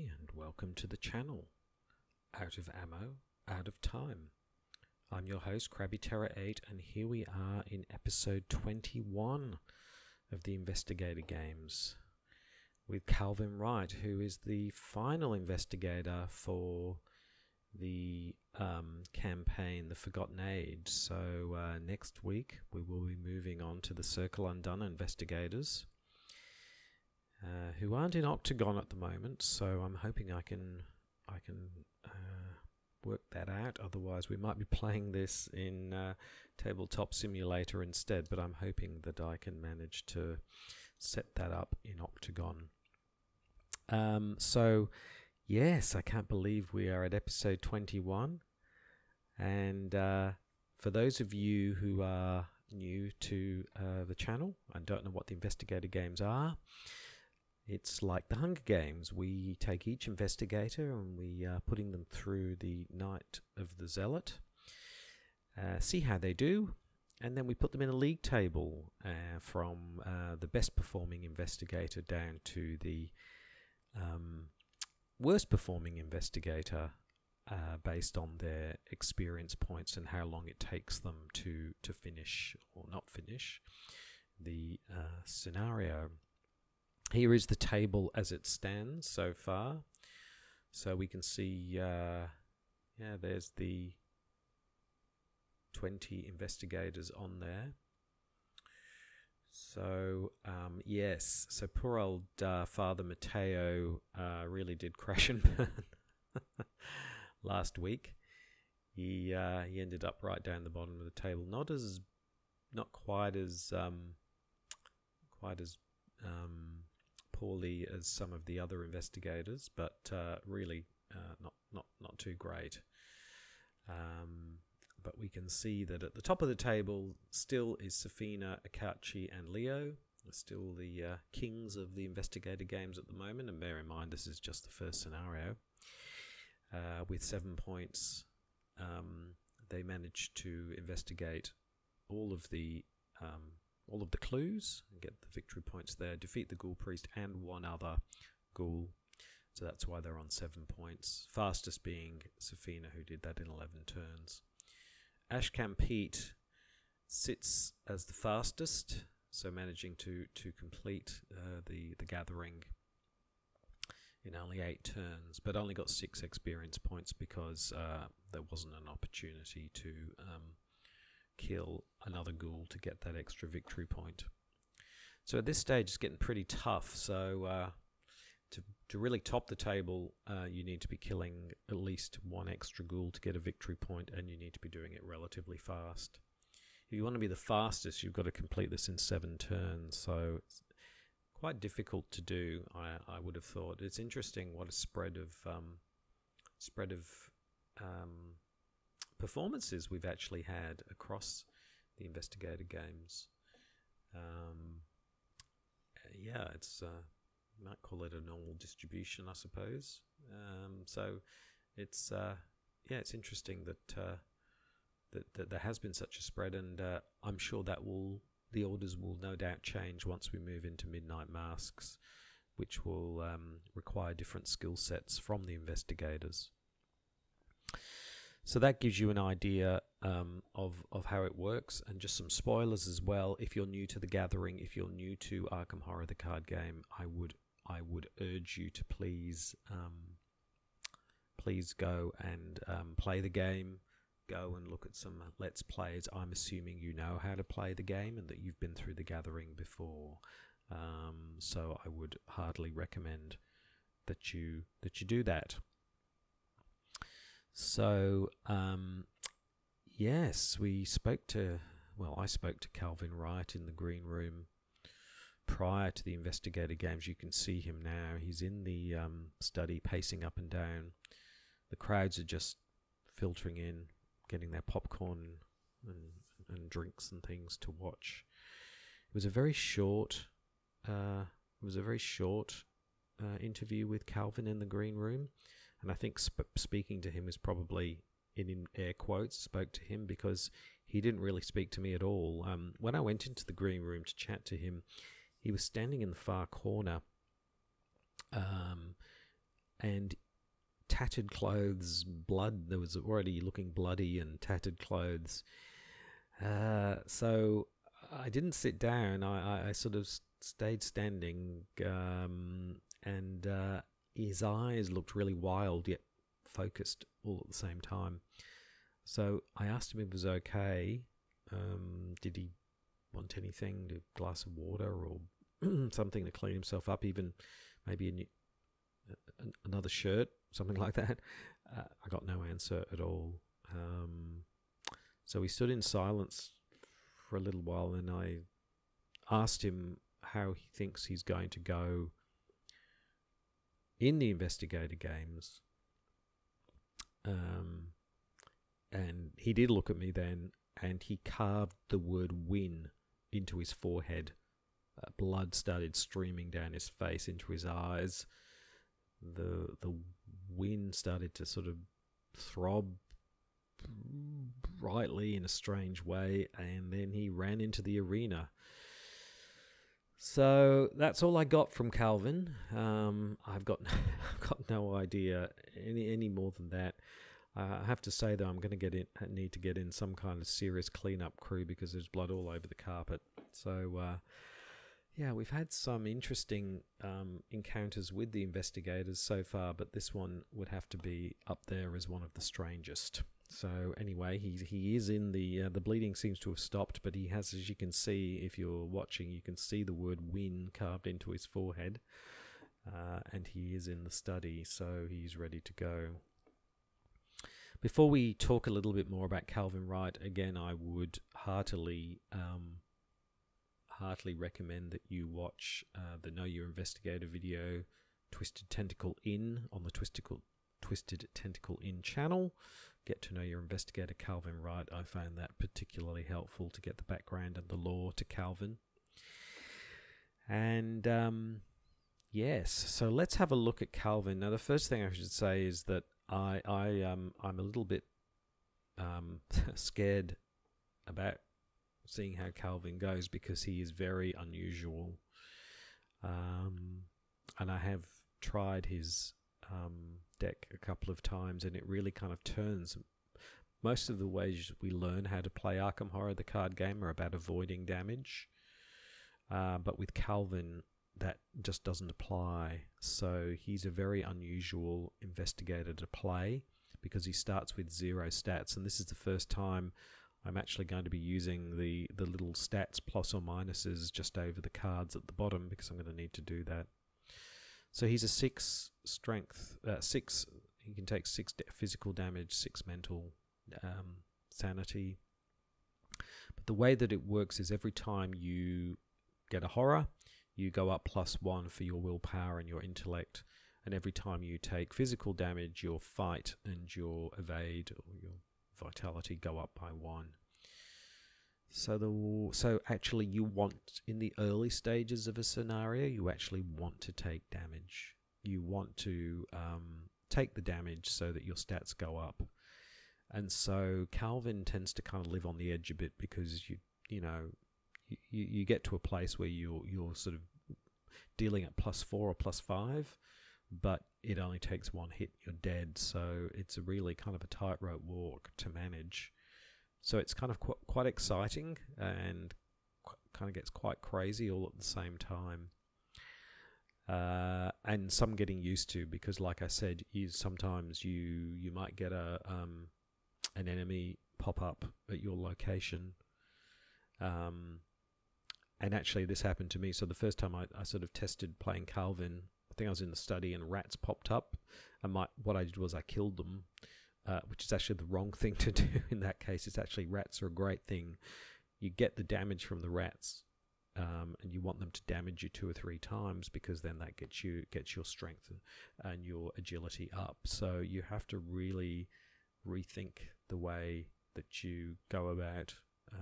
everybody, and welcome to the channel. Out of ammo, out of time. I'm your host, Krabby Terror 8, and here we are in episode 21 of the Investigator games with Calvin Wright, who is the final investigator for the campaign, The Forgotten Age. So next week we will be moving on to the Circle Undone investigators, who aren't in Octagon at the moment. So I'm hoping I can work that out. Otherwise, we might be playing this in Tabletop Simulator instead. But I'm hoping that I can manage to set that up in Octagon. So yes, I can't believe we are at episode 21. And for those of you who are new to the channel and don't know what the Investigator games are, it's like the Hunger Games. We take each investigator and we are putting them through the Night of the Zealot, see how they do, and then we put them in a league table from the best performing investigator down to the worst performing investigator, based on their experience points and how long it takes them to finish or not finish the scenario. Here is the table as it stands so far. So we can see, there's the 20 investigators on there. So, yes, so poor old Father Matteo really did crash and burn last week. He ended up right down the bottom of the table. Not quite as poorly as some of the other investigators, but really not too great. But we can see that at the top of the table still is Safina, Akachi, and Leo. They're still the kings of the Investigator games at the moment, and bear in mind this is just the first scenario. With 7 points, they managed to investigate all of the clues and get the victory points there, defeat the Ghoul Priest and one other Ghoul, so that's why they're on 7 points. Fastest being Safina, who did that in 11 turns. Ashcam Pete sits as the fastest, so managing to complete the gathering in only 8 turns, but only got 6 experience points because there wasn't an opportunity to kill another ghoul to get that extra victory point. So at this stage it's getting pretty tough. So to really top the table, you need to be killing at least 1 extra ghoul to get a victory point, and you need to be doing it relatively fast. If you want to be the fastest, you've got to complete this in 7 turns, so it's quite difficult to do. I would have thought. It's interesting what a spread of performances we've actually had across the Investigator games. Yeah, it's you might call it a normal distribution, I suppose. So it's it's interesting that that there has been such a spread, and I'm sure that the orders will no doubt change once we move into Midnight Masks, which will require different skill sets from the investigators. So that gives you an idea of how it works, and just some spoilers as well. If you're new to the Gathering, if you're new to Arkham Horror the card game, I would urge you to please go and play the game. Go and look at some Let's Plays. I'm assuming you know how to play the game and that you've been through the Gathering before. So I would heartily recommend that you do that. So, yes, I spoke to Calvin Wright in the green room prior to the Investigator games. You can see him now. He's in the study, pacing up and down. The crowds are just filtering in, getting their popcorn and drinks and things to watch. It was a very short interview with Calvin in the green room. And I think speaking to him is probably, in air quotes, spoke to him, because he didn't really speak to me at all. When I went into the green room to chat to him, he was standing in the far corner, and tattered clothes, blood. There was already looking bloody and tattered clothes. So I didn't sit down. I sort of stayed standing, and his eyes looked really wild yet focused all at the same time. So I asked him if it was okay. Did he want anything, a glass of water or something to clean himself up, even maybe another shirt, something like that. I got no answer at all. So we stood in silence for a little while, and I asked him how he thinks he's going to go in the investigator games. And he did look at me then, and he carved the word win into his forehead. Blood started streaming down his face into his eyes. The wind started to sort of throb brightly in a strange way, and then he ran into the arena. So that's all I got from Calvin. I've got no idea any more than that. I have to say though, I'm going to need to get in some kind of serious cleanup crew because there's blood all over the carpet. So yeah, we've had some interesting encounters with the investigators so far, but this one would have to be up there as one of the strangest. So anyway, he is in the bleeding seems to have stopped, but he has, as you can see, if you're watching, you can see the word win carved into his forehead, and he is in the study, so he's ready to go. Before we talk a little bit more about Calvin Wright, again, I would heartily recommend that you watch the Know Your Investigator video, Twisted Tentacle In, on the Twisted Tentacle In channel. Get to know your investigator, Calvin Wright. I found that particularly helpful to get the background and the lore to Calvin. And yes, so let's have a look at Calvin. Now, the first thing I should say is that I'm a little bit scared about seeing how Calvin goes because he is very unusual. And I have tried his deck a couple of times, and it really kind of turns. Most of the ways we learn how to play Arkham Horror, the card game, are about avoiding damage. But with Calvin, that just doesn't apply. So he's a very unusual investigator to play because he starts with 0 stats, and this is the first time I'm actually going to be using the little stats plus or minuses just over the cards at the bottom because I'm going to need to do that. So he's a 6 strength, 6. He can take 6 physical damage, 6 mental, sanity. But the way that it works is every time you get a horror, you go up +1 for your willpower and your intellect. And every time you take physical damage, your fight and your evade or your vitality go up by 1. So actually you want, in the early stages of a scenario, you actually want to take damage. You want to take the damage so that your stats go up. And so Calvin tends to kind of live on the edge a bit because you get to a place where you're sort of dealing at +4 or +5, but it only takes 1 hit, you're dead. So it's a really kind of a tightrope walk to manage. So it's kind of quite exciting and kind of gets quite crazy all at the same time. And some getting used to, because like I said, sometimes you might get an enemy pop up at your location. And actually this happened to me. So the first time I sort of tested playing Calvin, I think I was in the study and rats popped up, and what I did was I killed them. Which is actually the wrong thing to do in that case. It's actually, rats are a great thing. You get the damage from the rats, and you want them to damage you 2 or 3 times because then that gets your strength and your agility up. So you have to really rethink the way that you go about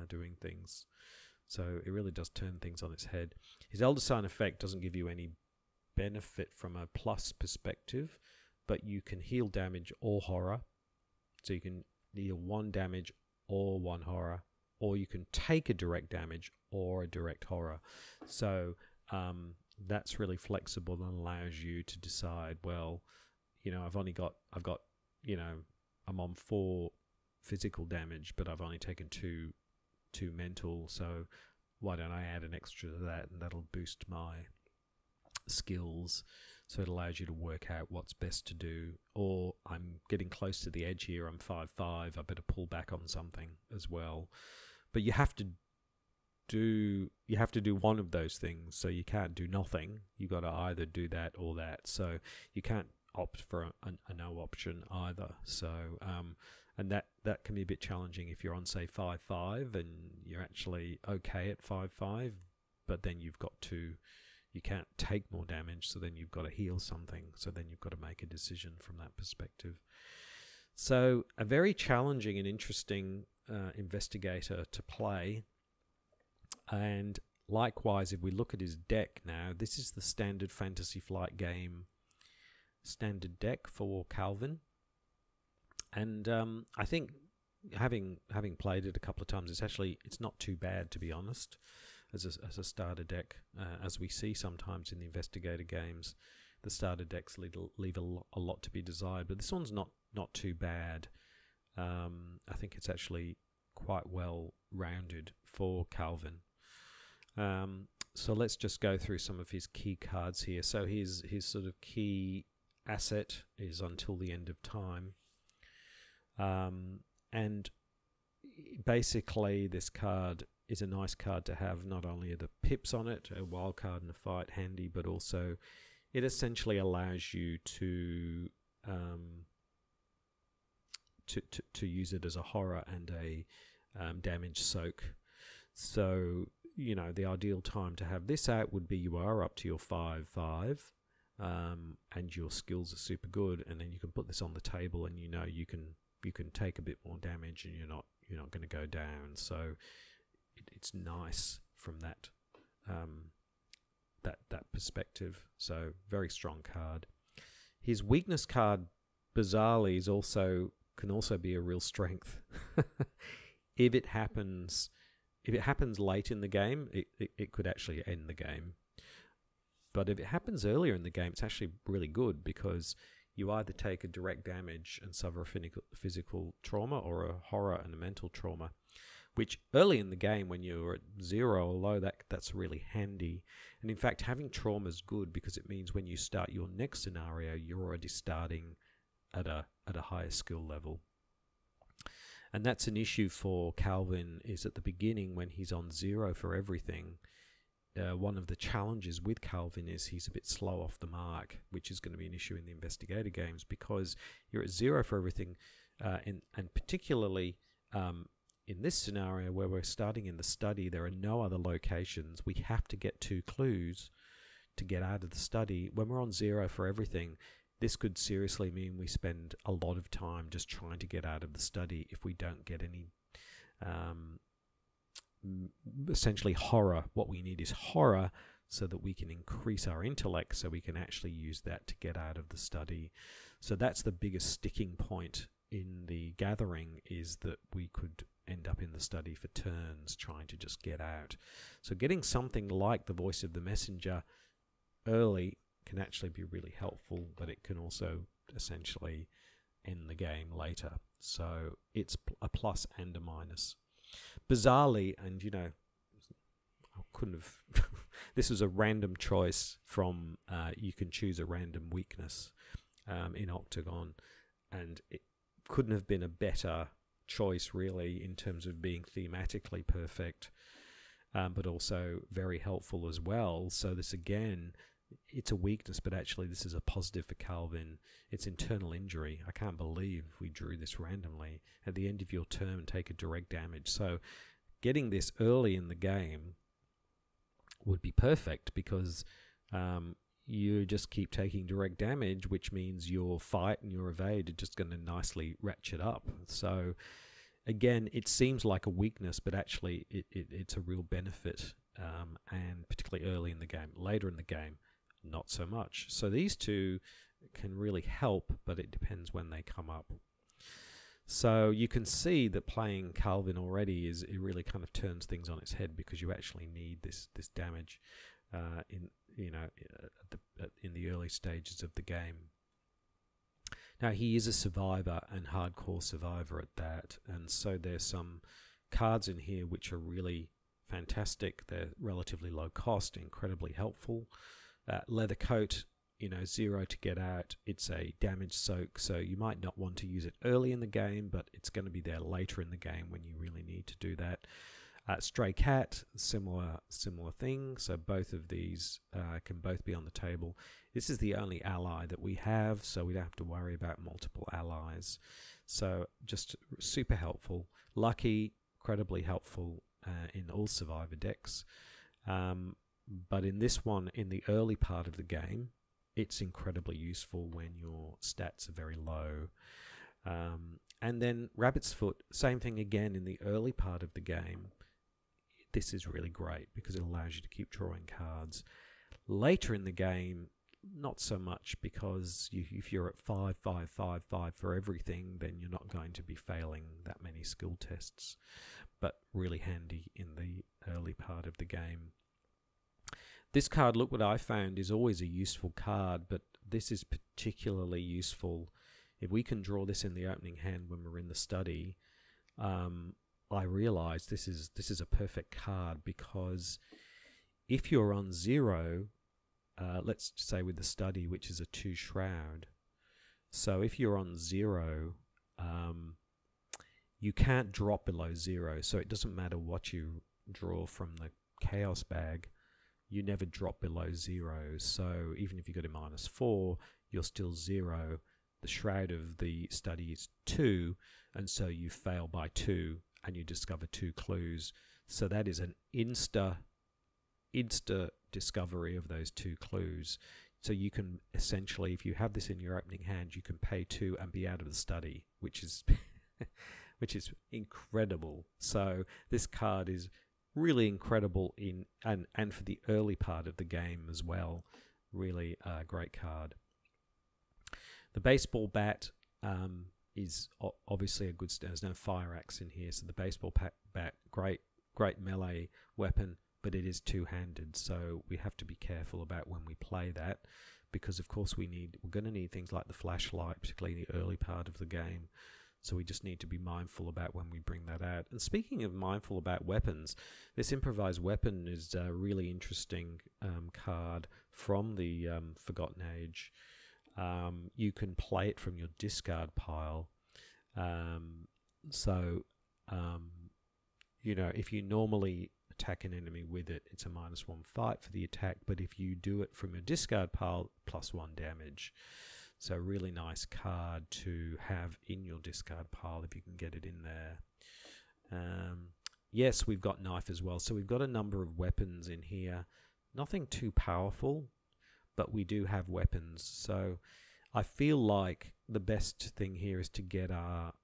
doing things. So it really does turn things on its head. His Elder Sign effect doesn't give you any benefit from a plus perspective, but you can heal damage or horror. So you can deal 1 damage or 1 horror, or you can take a direct damage or a direct horror. So that's really flexible and allows you to decide, well, you know, I've got, you know, I'm on 4 physical damage, but I've only taken 2 mental, so why don't I add an extra to that, and that'll boost my skills. So it allows you to work out what's best to do. Or I'm getting close to the edge here, I'm 5/5, I better pull back on something as well. But you have to do one of those things, so you can't do nothing. You got to either do that or that. So you can't opt for a no option either. So and that can be a bit challenging if you're on, say, 5/5 and you're actually okay at 5/5, but then you can't take more damage, so then you've got to heal something, so then you've got to make a decision from that perspective. So a very challenging and interesting investigator to play. And likewise, if we look at his deck now, this is the standard Fantasy Flight game standard deck for Calvin. And I think having played it a couple of times, it's not too bad, to be honest, as a starter deck. As we see sometimes in the investigator games, the starter decks leave a lot to be desired, but this one's not too bad. I think it's actually quite well rounded for Calvin. So let's just go through some of his key cards here. So his sort of key asset is Until the End of Time. And basically this card is a nice card to have. Not only are the pips on it, a wild card in a fight, handy, but also it essentially allows you to use it as a horror and a damage soak. So, you know, the ideal time to have this out would be you are up to your 5/5, and your skills are super good, and then you can put this on the table, and you know you can take a bit more damage, and you're not going to go down. So it's nice from that that perspective. So very strong card. His weakness card, bizarrely, can also be a real strength. If it happens late in the game, it could actually end the game. But if it happens earlier in the game, it's actually really good, because you either take a direct damage and suffer a physical trauma, or a horror and a mental trauma, which early in the game, when you're at 0 or low, that's really handy. And in fact, having trauma is good, because it means when you start your next scenario, you're already starting at a higher skill level. And that's an issue for Calvin, is at the beginning, when he's on 0 for everything, one of the challenges with Calvin is he's a bit slow off the mark, which is going to be an issue in the investigator games, because you're at 0 for everything, and particularly in this scenario where we're starting in the study, there are no other locations. We have to get 2 clues to get out of the study. When we're on 0 for everything, this could seriously mean we spend a lot of time just trying to get out of the study if we don't get any essentially horror. What we need is horror, so that we can increase our intellect, so we can actually use that to get out of the study. So that's the biggest sticking point in the gathering, is that we could end up in the study for turns trying to just get out. So getting something like the Voice of the Messenger early can actually be really helpful, but it can also essentially end the game later. So it's a plus and a minus. Bizarrely, and you know, I couldn't have this was a random choice from you can choose a random weakness in Octagon, and it couldn't have been a better choice, really, in terms of being thematically perfect, but also very helpful as well. So this, again, it's a weakness, but actually this is a positive for Calvin. It's internal injury. I can't believe we drew this randomly. At the end of your turn, take a direct damage. So getting this early in the game would be perfect, because you just keep taking direct damage, which means your fight and your evade are just going to nicely ratchet up. So again, it seems like a weakness, but actually it's a real benefit, and particularly early in the game. Later in the game, not so much. So these two can really help, but it depends when they come up. So you can see that playing Calvin already it really kind of turns things on its head, because you actually need this damage in the early stages of the game. Now, he is a survivor and hardcore survivor at that, and so there's some cards in here which are really fantastic. They're relatively low cost, incredibly helpful. Leather coat, 0 to get out. It's a damage soak, so you might not want to use it early in the game, but it's going to be there later in the game when you really need to do that. Stray cat, similar thing. So both of these can both be on the table. This is the only ally that we have, so we don't have to worry about multiple allies. So just super helpful. Lucky, incredibly helpful in all survivor decks. But in this one, in the early part of the game, it's incredibly useful when your stats are very low. And then Rabbit's Foot, same thing again in the early part of the game. This is really great because it allows you to keep drawing cards. Later in the game, not so much, because if you're at 5, 5, 5, 5 for everything, then you're not going to be failing that many skill tests. But really handy in the early part of the game. This card, look what I found, is always a useful card, but this is particularly useful. If we can draw this in the opening hand when we're in the study, I realize this is a perfect card, because if you're on 0, let's say with the study, which is a 2 shroud, so if you're on 0, you can't drop below 0, so it doesn't matter what you draw from the chaos bag, you never drop below 0. So even if you go to -4, you're still 0. The shroud of the study is 2, and so you fail by 2 and you discover 2 clues. So that is an insta discovery of those 2 clues. So you can essentially, if you have this in your opening hand, you can pay 2 and be out of the study, which is which is incredible. So this card is really incredible and for the early part of the game as well. Really a great card. The baseball bat is obviously a good. There's no fire axe in here, so the baseball bat, great melee weapon, but it is two-handed, so we have to be careful about when we play that, because of course we're going to need things like the flashlight, particularly in the early part of the game. So we just need to be mindful about when we bring that out. And speaking of mindful about weapons, this Improvised Weapon is a really interesting card from the Forgotten Age. You can play it from your discard pile. If you normally attack an enemy with it, it's a -1 fight for the attack, but if you do it from your discard pile, +1 damage. So really nice card to have in your discard pile if you can get it in there. Yes, we've got knife as well. So we've got a number of weapons in here. Nothing too powerful, but we do have weapons. So I feel like the best thing here is to get our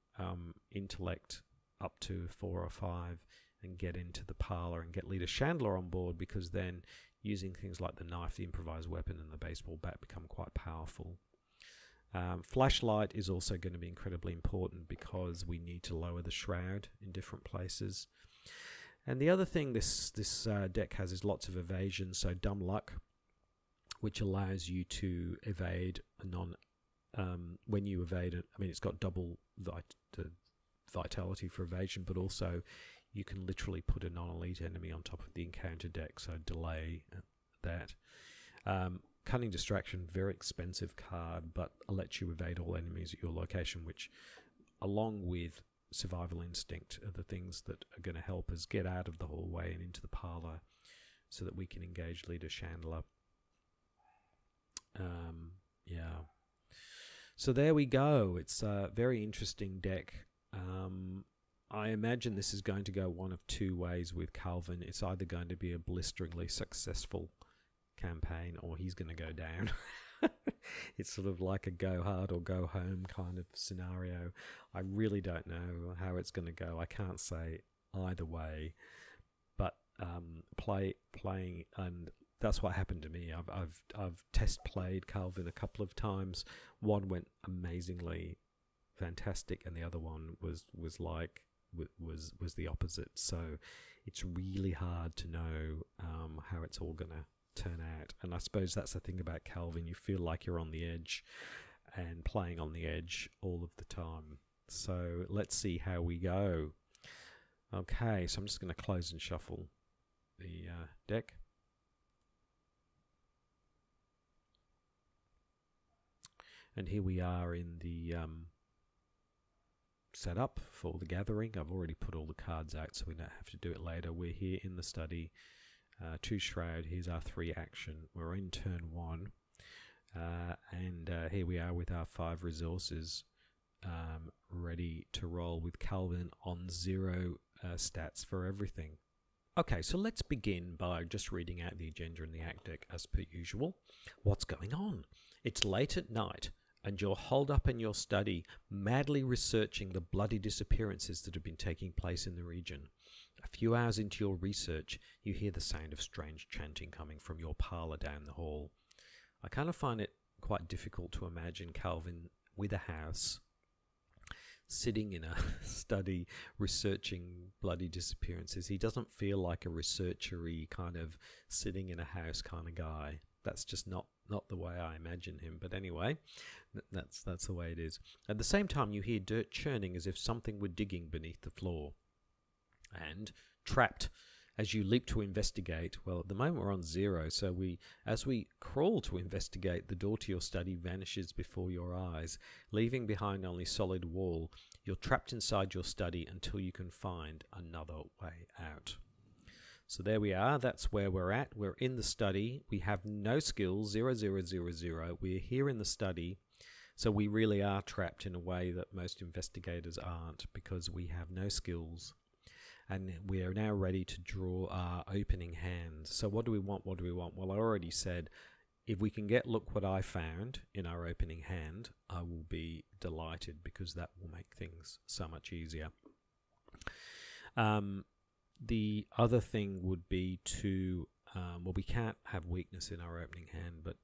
intellect up to 4 or 5 and get into the parlor and get Leader Chandler on board, because then using things like the knife, the improvised weapon, and the baseball bat become quite powerful. Flashlight is also going to be incredibly important because we need to lower the shroud in different places. And the other thing this deck has is lots of evasion, so Dumb Luck, which allows you to evade when you evade it. I mean, it's got double vitality for evasion, but also you can literally put a non-elite enemy on top of the encounter deck, so delay that. Cunning Distraction, very expensive card, but lets you evade all enemies at your location, which, along with Survival Instinct, are the things that are going to help us get out of the hallway and into the parlor so that we can engage Leader Chandler. So there we go. It's a very interesting deck. I imagine this is going to go one of 2 ways with Calvin. It's either going to be a blisteringly successful campaign, or he's going to go down. It's sort of like a go hard or go home kind of scenario. I really don't know how it's going to go. I can't say either way, but playing, and that's what happened to me. I've test played Calvin a couple of times. One went amazingly fantastic, and the other one was the opposite. So it's really hard to know how it's all going to turn out. And I suppose that's the thing about Calvin. You feel like you're on the edge, and playing on the edge all of the time. So let's see how we go. Okay, so I'm just going to close and shuffle the deck. And here we are in the setup for the gathering. I've already put all the cards out so we don't have to do it later. We're here in the study. 2 Shroud, here's our 3 action. We're in turn 1. And here we are with our 5 resources ready to roll with Calvin on 0 stats for everything. Okay, so let's begin by just reading out the agenda and the act deck as per usual. What's going on? It's late at night and you're holed up in your study, madly researching the bloody disappearances that have been taking place in the region. A few hours into your research, you hear the sound of strange chanting coming from your parlour down the hall. I kind of find it quite difficult to imagine Calvin with a house, sitting in a study researching bloody disappearances. He doesn't feel like a researchery kind of sitting in a house kind of guy. That's just not the way I imagine him. But anyway, that's the way it is. At the same time, you hear dirt churning as if something were digging beneath the floor. And trapped. As you leap to investigate, well, at the moment we're on 0, so as we crawl to investigate, the door to your study vanishes before your eyes, leaving behind only solid wall. You're trapped inside your study until you can find another way out. So there we are. That's where we're at. We're in the study. We have no skills, 0, 0, 0, 0. We're here in the study, so we really are trapped in a way that most investigators aren't, because we have no skills. And we are now ready to draw our opening hand. So what do we want? What do we want? Well, I already said, if we can get look what I found in our opening hand, I will be delighted, because that will make things so much easier. The other thing would be to, well, we can't have weakness in our opening hand, but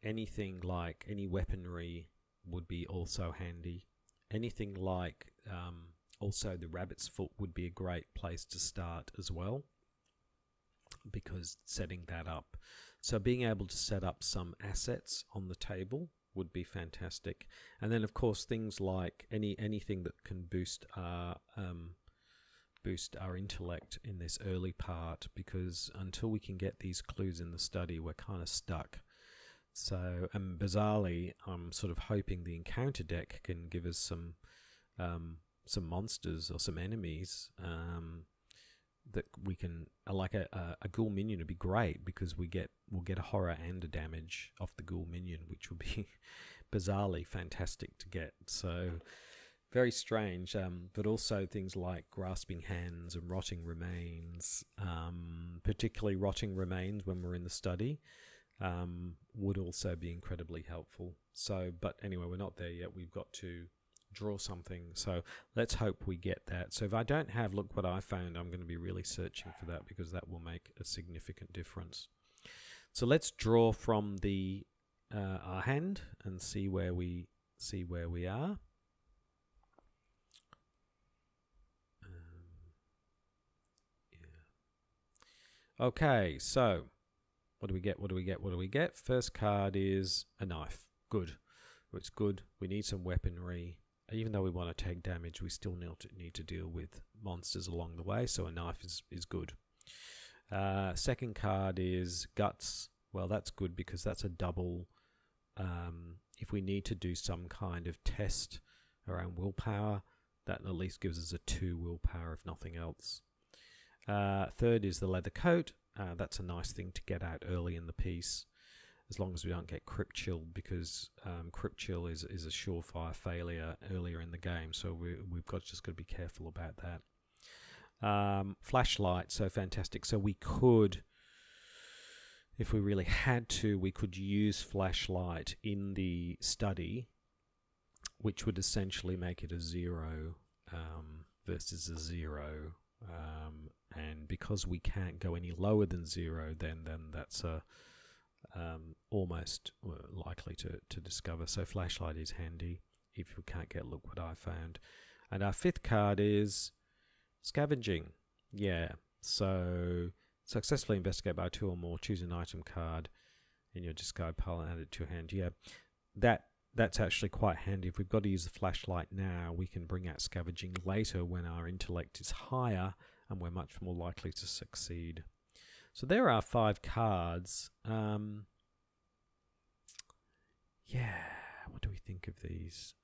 anything like any weaponry would be also handy. Anything like... also, the rabbit's foot would be a great place to start as well, because setting that up. So being able to set up some assets on the table would be fantastic. And then, of course, things like anything that can boost our intellect in this early part, because until we can get these clues in the study, we're kind of stuck. So, and bizarrely, I'm sort of hoping the encounter deck can give us some monsters or some enemies that we can, like a ghoul minion would be great, because we'll get a horror and a damage off the ghoul minion, which would be bizarrely fantastic to get. So very strange, but also things like grasping hands and rotting remains, particularly rotting remains when we're in the study, would also be incredibly helpful. So, but anyway, we're not there yet. We've got to draw something, so let's hope we get that. So if I don't have look what I found, I'm going to be really searching for that, because that will make a significant difference. So let's draw from the our hand and see where we are. Yeah. Okay, so what do we get? What do we get? What do we get? First card is a knife. Good. It's good. We need some weaponry. Even though we want to take damage, we still need to deal with monsters along the way, so a knife is good. Second card is guts. Well, that's good, because that's a double. If we need to do some kind of test around willpower, that at least gives us a 2 willpower, if nothing else. Third is the leather coat. That's a nice thing to get out early in the piece, as long as we don't get crypt chilled, because crypt chill is a surefire failure earlier in the game, so we've just got to be careful about that. Flashlight, so fantastic. So we could, if we really had to, we could use flashlight in the study, which would essentially make it a 0 versus a 0. And because we can't go any lower than 0, then that's a almost likely to discover. So flashlight is handy if we can't get look what I found. And our 5th card is scavenging. Yeah, so successfully investigate by 2 or more, choose an item card in your discard pile and add it to your hand. Yeah, that's actually quite handy. If we've got to use the flashlight now, we can bring out scavenging later when our intellect is higher and we're much more likely to succeed. So there are 5 cards. Yeah, what do we think of these?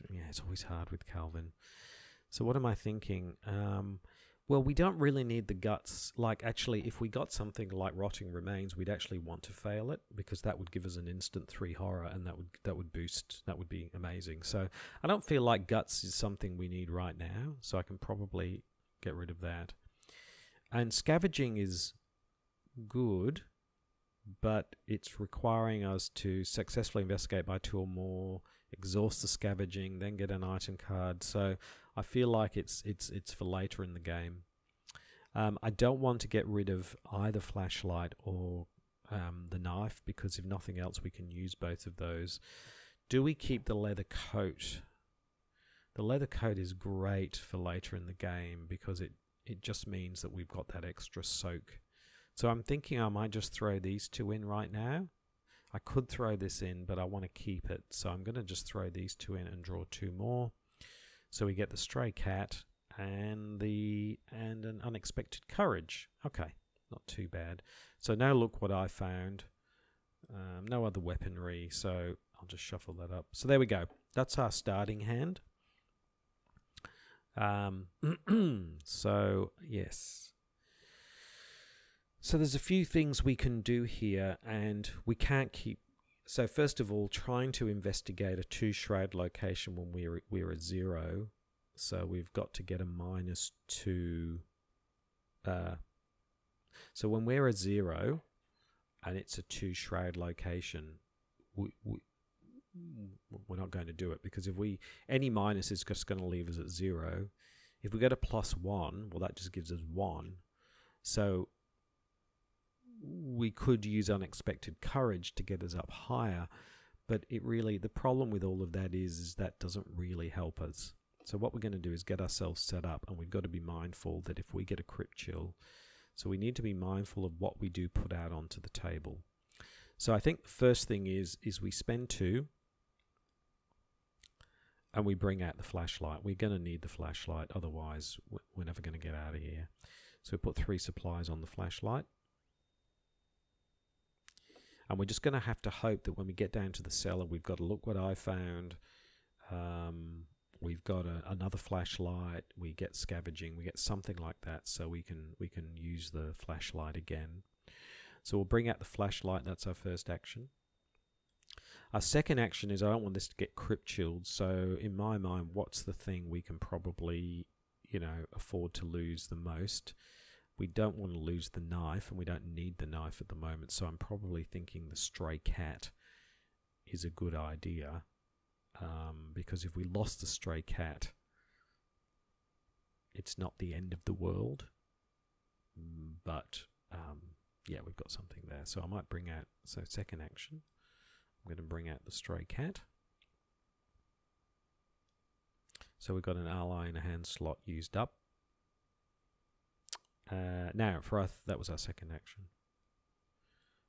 Yeah, it's always hard with Calvin. So what am I thinking? Well, we don't really need the guts. Like, actually, if we got something like Rotting Remains, we'd actually want to fail it, because that would give us an instant 3 horror, and that would boost. That would be amazing. So I don't feel like guts is something we need right now. So I can probably get rid of that. And scavenging is good, but it's requiring us to successfully investigate by 2 or more, exhaust the scavenging, then get an item card. So I feel like it's for later in the game. I don't want to get rid of either flashlight or the knife, because if nothing else we can use both of those. Do we keep the leather coat? The leather coat is great for later in the game because it just means that we've got that extra soak. So I'm thinking I might just throw these 2 in right now. I could throw this in, but I want to keep it. So I'm going to just throw these 2 in and draw 2 more. So we get the stray cat and an unexpected courage. Okay, not too bad. So now look what I found. No other weaponry, so I'll just shuffle that up. So there we go. That's our starting hand. So yes. So there's a few things we can do here, and we can't keep. So first of all, trying to investigate a 2 shroud location when we're at 0. So we've got to get a -2. So when we're at 0 and it's a 2 shroud location, we're not going to do it, because if any minus is just going to leave us at 0. If we go to +1, well, that just gives us 1. So we could use unexpected courage to get us up higher, but the problem with all of that is that doesn't really help us. So what we're going to do is get ourselves set up, and we've got to be mindful that if we get a crit chill, so we need to be mindful of what we do put out onto the table. So I think the first thing is we spend 2 and we bring out the flashlight. We're going to need the flashlight, otherwise we're never going to get out of here. So we put 3 supplies on the flashlight. And we're just going to have to hope that when we get down to the cellar, we've got to look what I found. We've got another flashlight. We get scavenging. We get something like that, so we can use the flashlight again. So we'll bring out the flashlight. That's our first action. Our second action is I don't want this to get crypt chilled. So in my mind, what's the thing we can probably, afford to lose the most? We don't want to lose the knife, and we don't need the knife at the moment. So I'm probably thinking the stray cat is a good idea, because if we lost the stray cat, it's not the end of the world. But yeah, we've got something there. So I might bring out. So second action, I'm going to bring out the stray cat. So we've got an ally in a hand slot used up. Now, that was our second action.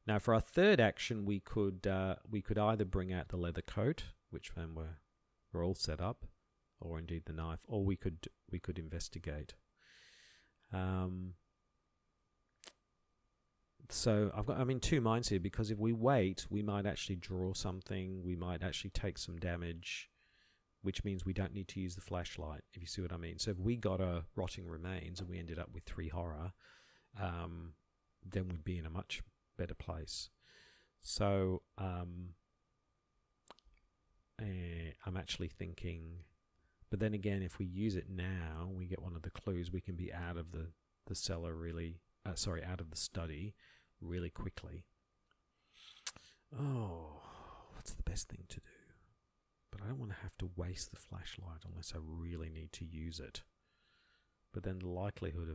Now, for our third action, we could either bring out the leather coat, which then we're all set up, or indeed the knife, or we could investigate. So I'm in 2 minds here, because if we wait, we might actually draw something. We might actually take some damage, which means we don't need to use the flashlight, if you see what I mean. So if we got a Rotting Remains and we ended up with 3 horror, then we'd be in a much better place. So I'm actually thinking, but then again, if we use it now, we get one of the clues, we can be out of the cellar really, out of the study really quickly. Oh, what's the best thing to do? But I don't want to have to waste the flashlight unless I really need to use it. But then the likelihood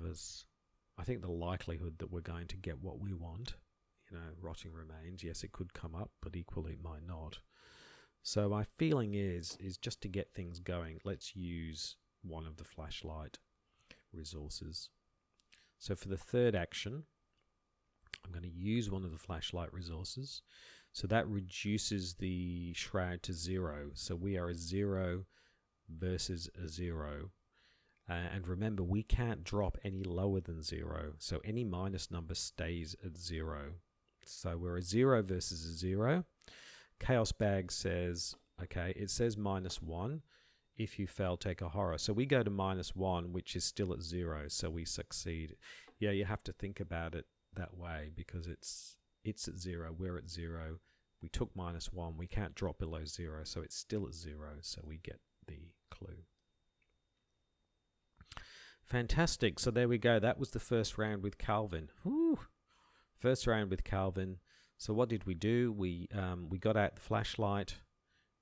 that we're going to get what we want, Rotting Remains, yes, it could come up, but equally it might not. So my feeling is just to get things going, let's use one of the flashlight resources. So for the third action, I'm going to use one of the flashlight resources. So that reduces the shroud to 0. So we are a 0 versus a 0. And remember, we can't drop any lower than 0. So any minus number stays at 0. So we're a 0 versus a 0. Chaos Bag says, okay, it says -1. If you fail, take a horror. So we go to -1, which is still at 0. So we succeed. Yeah, you have to think about it that way because it's at 0. We're at 0. We took -1. We can't drop below 0. So it's still at 0. So we get the clue. Fantastic. So there we go. That was the first round with Calvin. Whew. First round with Calvin. So what did we do? We got out the flashlight.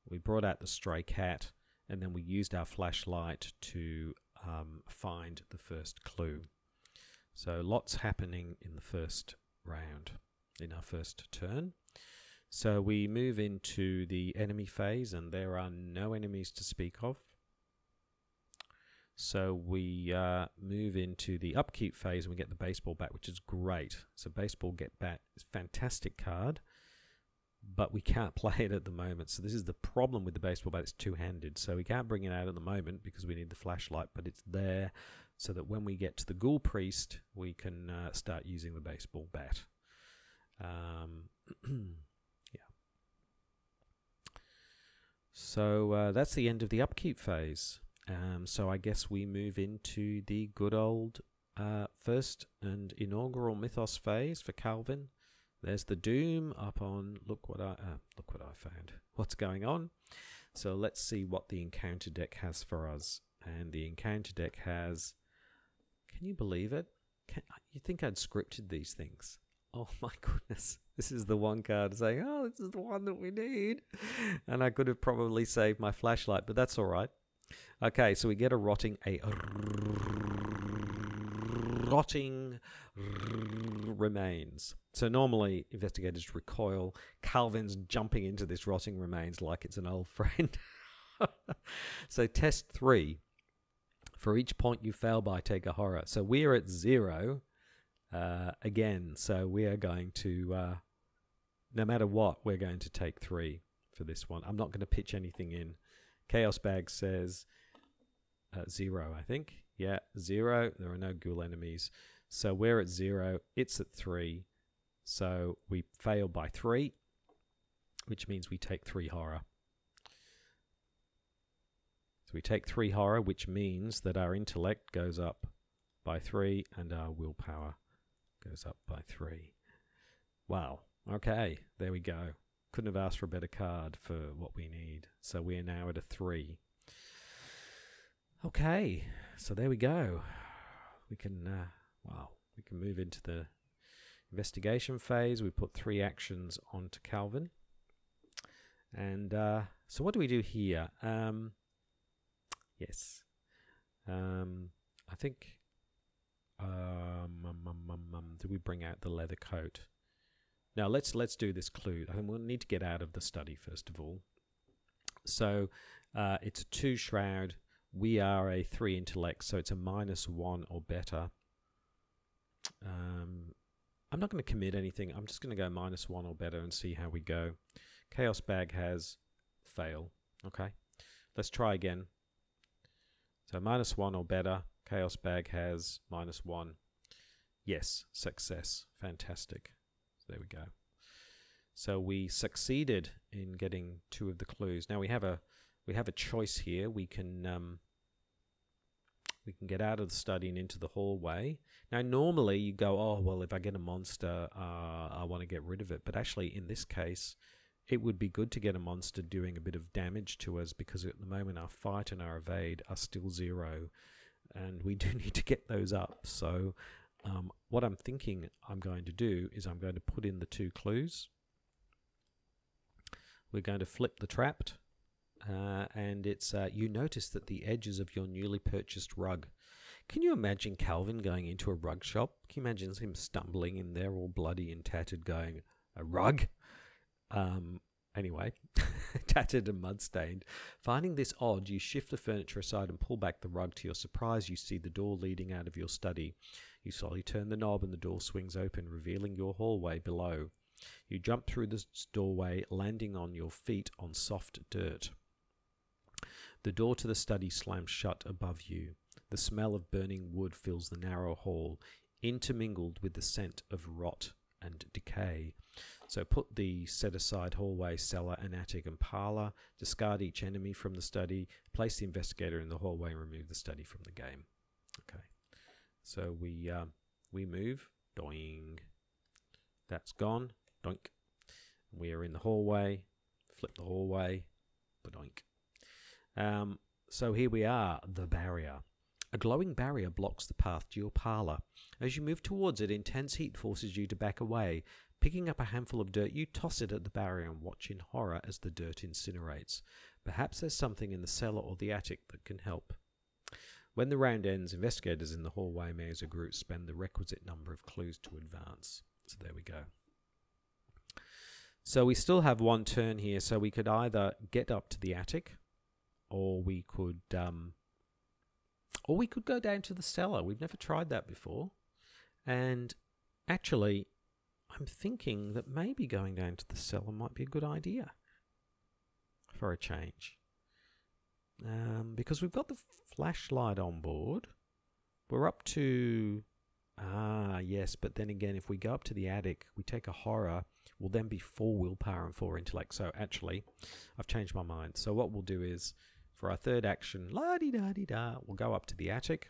We brought out the stray cat. And then we used our flashlight to find the first clue. So lots happening in the first round, in our first turn. So we move into the enemy phase, and there are no enemies to speak of. So we move into the upkeep phase, and we get the baseball bat, which is great. So baseball get bat is a fantastic card, but we can't play it at the moment. So this is the problem with the baseball bat. It's two-handed, so we can't bring it out at the moment because we need the flashlight, but it's there so that when we get to the Ghoul Priest, we can start using the baseball bat. Yeah. So that's the end of the upkeep phase. So I guess we move into the good old first and inaugural Mythos phase for Calvin. There's the Doom up on. Look what I found. What's going on? So let's see what the encounter deck has for us. And the encounter deck has. Can you believe it? You think I'd scripted these things? Oh my goodness! This is the one card saying, "Oh, this is the one that we need," and I could have probably saved my flashlight, but that's all right. Okay, so we get a rotting remains. So normally investigators recoil. Calvin's jumping into this rotting remains like it's an old friend. So test 3. For each point you fail by, take a horror. So we are at 0 again. So we are going to, no matter what, we're going to take 3 for this one. I'm not going to pitch anything in. Chaos Bag says 0, I think. Yeah, 0. There are no ghoul enemies. So we're at 0. It's at 3. So we fail by 3, which means we take 3 horror. So we take 3 horror, which means that our intellect goes up by 3 and our willpower goes up by 3. Wow. Okay, there we go. Couldn't have asked for a better card for what we need. So we are now at a 3. Okay, so there we go. We can, we can move into the investigation phase. We put 3 actions onto Calvin. And so what do we do here? Yes. I think, do we bring out the leather coat? Now let's do this clue. I think we'll need to get out of the study first of all. So it's a 2 shroud. We are a 3 intellect, so it's a -1 or better. I'm not going to commit anything. I'm just going to go -1 or better and see how we go. Chaos Bag has fail. Okay, let's try again. So -1 or better. Chaos Bag has -1. Yes, success. Fantastic. There we go. So we succeeded in getting 2 of the clues. Now we have a choice here. We can get out of the study and into the hallway. Now normally you go, oh well, if I get a monster, I want to get rid of it. But actually in this case, it would be good to get a monster doing a bit of damage to us because at the moment our fight and our evade are still 0, and we do need to get those up. So what I'm thinking I'm going to do is I'm going to put in the 2 clues. We're going to flip the trapped, and it's you notice that the edges of your newly purchased rug. Can you imagine Calvin going into a rug shop? Can you imagine him stumbling in there all bloody and tattered going, a rug? Anyway, tattered and mud-stained. Finding this odd, you shift the furniture aside and pull back the rug. To your surprise, you see the door leading out of your study. You slowly turn the knob and the door swings open, revealing your hallway below. You jump through the doorway, landing on your feet on soft dirt. The door to the study slams shut above you. The smell of burning wood fills the narrow hall, intermingled with the scent of rot and decay. So put the set-aside hallway, cellar, and attic and parlour, discard each enemy from the study, place the investigator in the hallway, and remove the study from the game. Okay, so we move, doing. That's gone, doink. We are in the hallway, flip the hallway, doink. So here we are, the barrier. A glowing barrier blocks the path to your parlour. As you move towards it, intense heat forces you to back away. Picking up a handful of dirt, you toss it at the barrier and watch in horror as the dirt incinerates. Perhaps there's something in the cellar or the attic that can help. When the round ends, investigators in the hallway may as a group spend the requisite number of clues to advance. So there we go. So we still have one turn here, so we could either get up to the attic, or we could go down to the cellar. We've never tried that before. And actually, I'm thinking that maybe going down to the cellar might be a good idea for a change. Because we've got the flashlight on board. We're up to... yes, but then again, if we go up to the attic, we take a horror, we'll then be 4 willpower and 4 intellect. So actually, I've changed my mind. So what we'll do is, for our third action, la-di-da-di-da, we'll go up to the attic,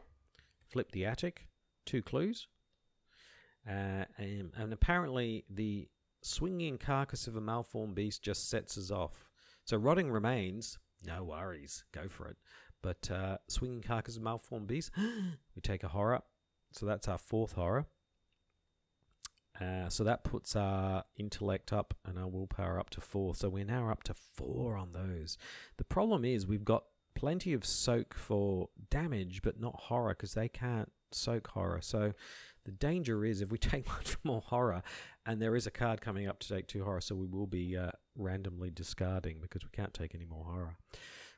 flip the attic, 2 clues. And apparently the swinging carcass of a malformed beast just sets us off. So rotting remains, no worries, go for it. But swinging carcass of malformed beast, we take a horror. So that's our 4th horror. So that puts our intellect up and our willpower up to 4. So we're now up to 4 on those. The problem is we've got plenty of soak for damage, but not horror, because they can't soak horror. So the danger is if we take much more horror, and there is a card coming up to take 2 horror, so we will be randomly discarding because we can't take any more horror.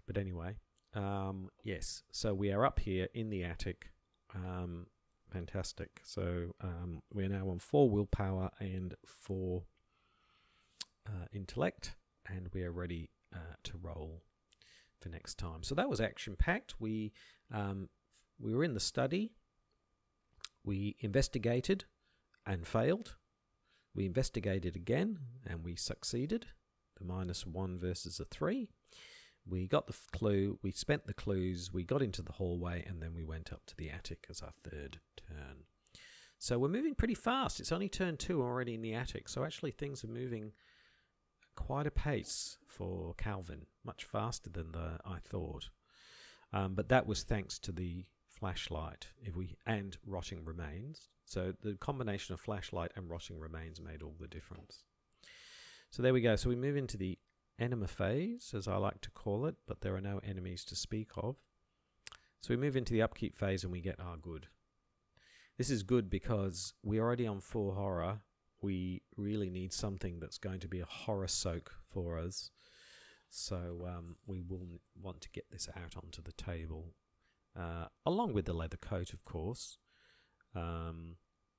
But anyway, yes. So we are up here in the attic. Fantastic. So we're now on 4 willpower and 4 intellect, and we are ready to roll for next time. So that was action-packed. We were in the study. We investigated and failed. We investigated again and we succeeded. The -1 versus a 3. We got the clue, we spent the clues, we got into the hallway, and then we went up to the attic as our 3rd turn. So we're moving pretty fast. It's only turn 2 already in the attic. So actually things are moving quite a pace for Calvin, much faster than I thought. But that was thanks to the flashlight and rotting remains. So the combination of flashlight and rotting remains made all the difference. So there we go. So we move into the Enema Phase, as I like to call it, but there are no enemies to speak of. So we move into the Upkeep Phase and we get our good. This is good because we're already on 4 horror. We really need something that's going to be a horror soak for us. So we will want to get this out onto the table, along with the leather coat, of course.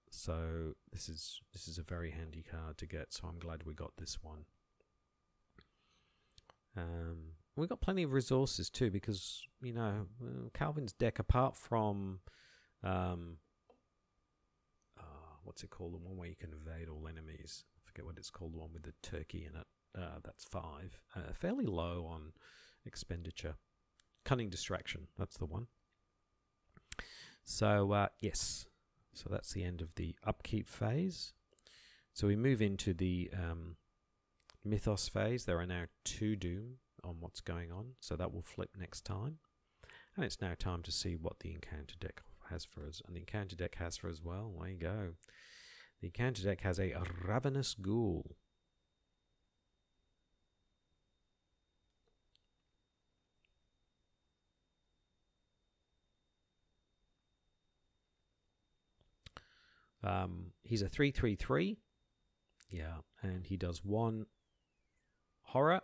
So this is a very handy card to get, so I'm glad we got this one. We've got plenty of resources too, because, you know, Calvin's deck, apart from what's it called, the one where you can evade all enemies, I forget what it's called, the one with the turkey in it, that's 5, fairly low on expenditure. Cunning Distraction, that's the one. So yes, so that's the end of the Upkeep Phase. So we move into the Mythos Phase. There are now 2 doom on what's going on, so that will flip next time. And it's now time to see what the encounter deck has for us. And the encounter deck has for us, well, there you go. The encounter deck has a Ravenous Ghoul. He's a 3/3/3. Yeah, and he does 1 horror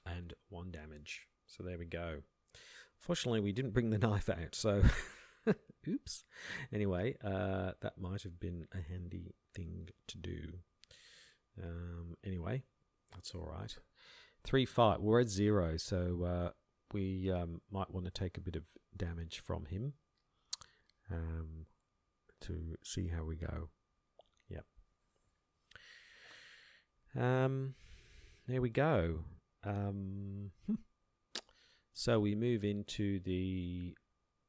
and 1 damage. So there we go. Fortunately, we didn't bring the knife out, so oops. Anyway, that might have been a handy thing to do. Anyway, that's all right. 3 fight. We're at 0, so we might want to take a bit of damage from him to see how we go. Yep. There we go. So we move into the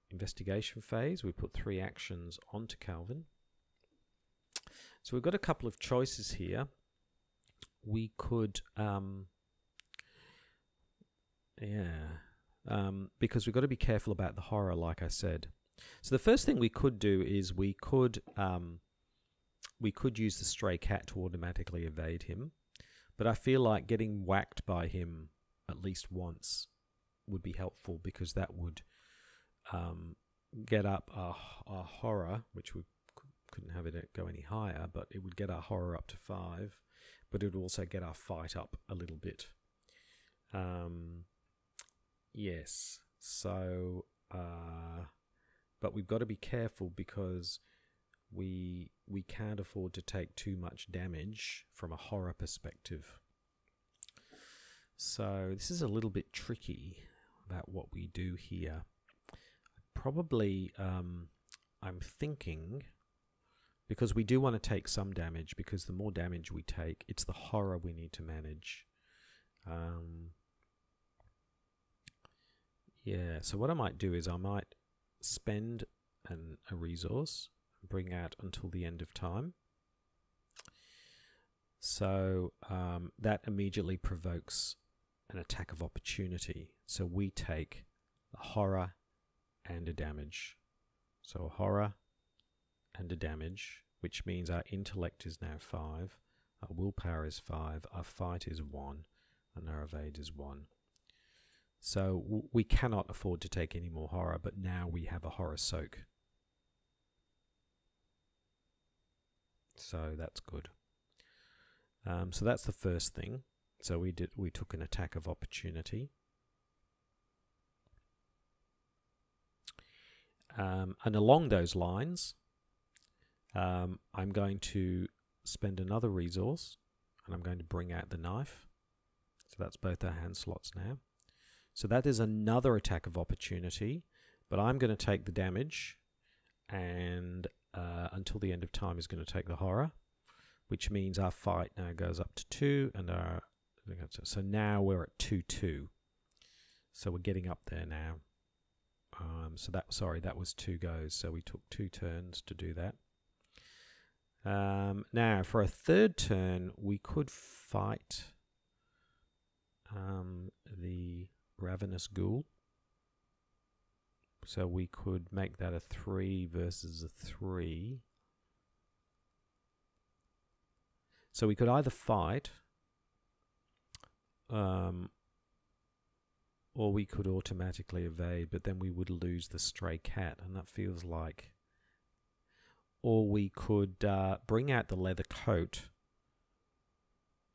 investigation phase. We put 3 actions onto Calvin. So we've got a couple of choices here. We could, because we've got to be careful about the horror, like I said. So the first thing we could do is we could use the stray cat to automatically evade him. But I feel like getting whacked by him at least once would be helpful, because that would get up our horror, which we couldn't have it go any higher, but it would get our horror up to 5, but it would also get our fight up a little bit. Yes, so but we've got to be careful, because we can't afford to take too much damage from a horror perspective. So this is a little bit tricky about what we do here. Probably I'm thinking, because we do want to take some damage, because the more damage we take, it's the horror we need to manage. Yeah, so what I might do is I might spend a resource, bring out until the end of time. So that immediately provokes an attack of opportunity. So we take a horror and a damage. So a horror and a damage, which means our intellect is now 5, our willpower is 5, our fight is 1, and our evade is 1. So we cannot afford to take any more horror, but now we have a horror soak. So that's good. So that's the first thing. So we took an attack of opportunity. And along those lines, I'm going to spend another resource, and I'm going to bring out the knife. So that's both our hand slots now. So that is another attack of opportunity, but I'm going to take the damage, and until the end of time is going to take the horror, which means our fight now goes up to 2, and so now we're at 2-2. So we're getting up there now. That was 2 goes, so we took 2 turns to do that. Now for a third turn, we could fight the Ravenous Ghoul. So we could make that a 3 versus a 3. So we could either fight, or we could automatically evade, but then we would lose the stray cat, and that feels like... Or we could bring out the leather coat,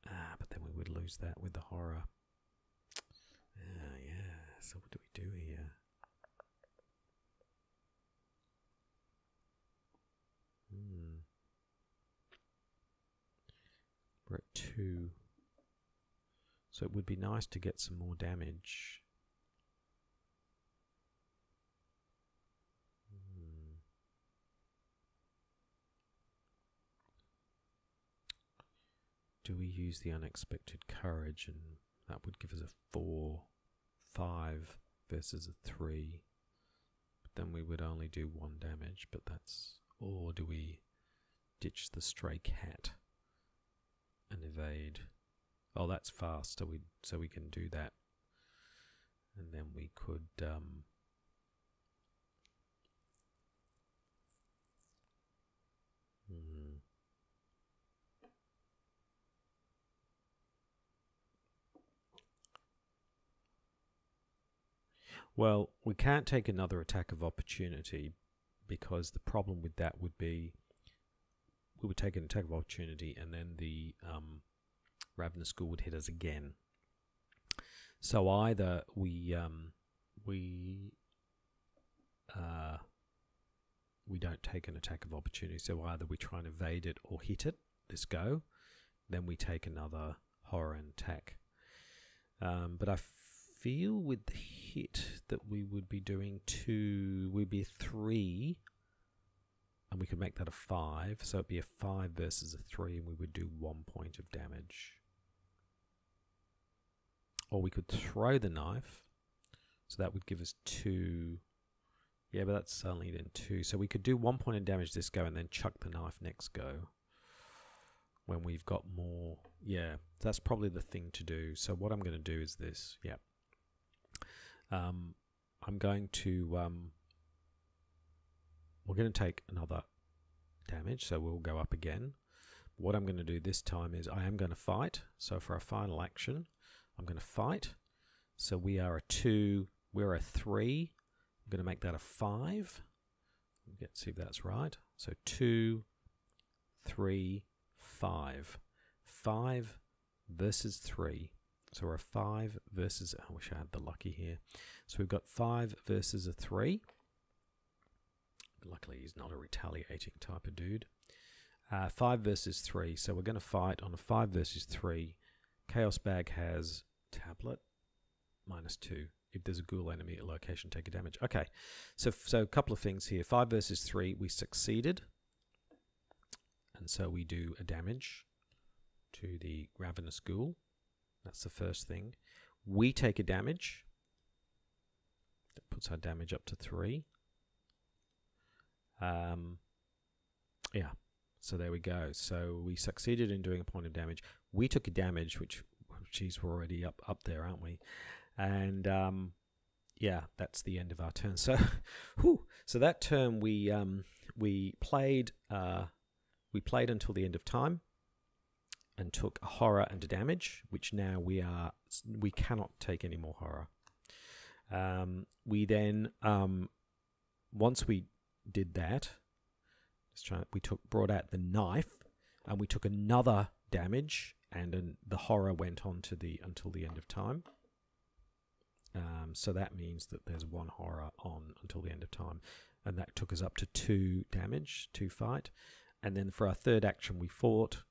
but then we would lose that with the horror. Yeah, so what do we do here? We're at 2. So it would be nice to get some more damage. Do we use the unexpected courage, and that would give us a 4-5 versus a 3, but then we would only do 1 damage, but that's... Or do we ditch the stray cat and evade? Oh, that's fast, so we can do that. And then we could Well, we can't take another attack of opportunity, because the problem with that would be we would take an attack of opportunity, and then the Ravenous Ghoul would hit us again. So either we don't take an attack of opportunity, so either we try and evade it or hit it this go, then we take another horror and attack. But I feel with the hit that we would be doing 2, we'd be 3, and we could make that a 5, so it'd be a 5 versus a 3, and we would do 1 point of damage. Or we could throw the knife, so that would give us 2. Yeah, but that's only then 2. So we could do 1 point of damage this go, and then chuck the knife next go when we've got more. Yeah, that's probably the thing to do. So what I'm going to do is this. Yeah. I'm going to, we're going to take another damage, so we'll go up again. What I'm going to do this time is I am going to fight. So for our final action, I'm going to fight. So we are a 2, we're a 3. I'm going to make that a 5. Let's see if that's right. So 2, 3, 5. 5 versus 3. So we're a 5 versus, I wish I had the lucky here. So we've got 5 versus a 3. Luckily he's not a retaliating type of dude. 5 versus 3. So we're going to fight on a 5 versus 3. Chaos Bag has tablet -2. If there's a ghoul enemy at a location, take a damage. Okay, so a couple of things here. 5 versus 3, we succeeded. And so we do a damage to the Ravenous Ghoul. That's the first thing. We take a damage. That puts our damage up to 3. Yeah, so there we go. So we succeeded in doing a point of damage. We took a damage, which, geez, we're already up there, aren't we? And yeah, that's the end of our turn. So, so that turn we played until the end of time, and took a horror and a damage, which now we cannot take any more horror. We then once we did that, brought out the knife, and we took another damage, and then the horror went on to until the end of time. So that means that there's 1 horror on until the end of time, and that took us up to 2 damage, 2 fight. And then for our third action, we fought,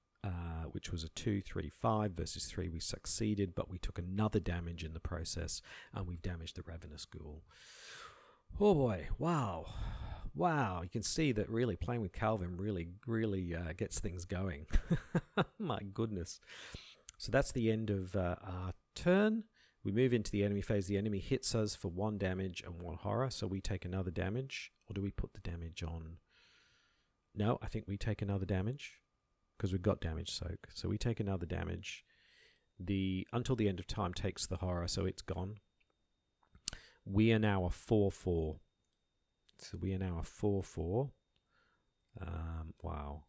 which was a 2, 3, 5 versus 3. We succeeded, but we took another damage in the process, and we've damaged the Ravenous Ghoul. Oh boy, wow. Wow, you can see that really playing with Calvin really gets things going. My goodness. So that's the end of our turn. We move into the enemy phase. The enemy hits us for 1 damage and 1 horror, so we take another damage. Or do we put the damage on? No, I think we take another damage, because we've got damage soak. So we take another damage. Until the end of time takes the horror, so it's gone. We are now a 4/4. So we are now a 4/4. Wow.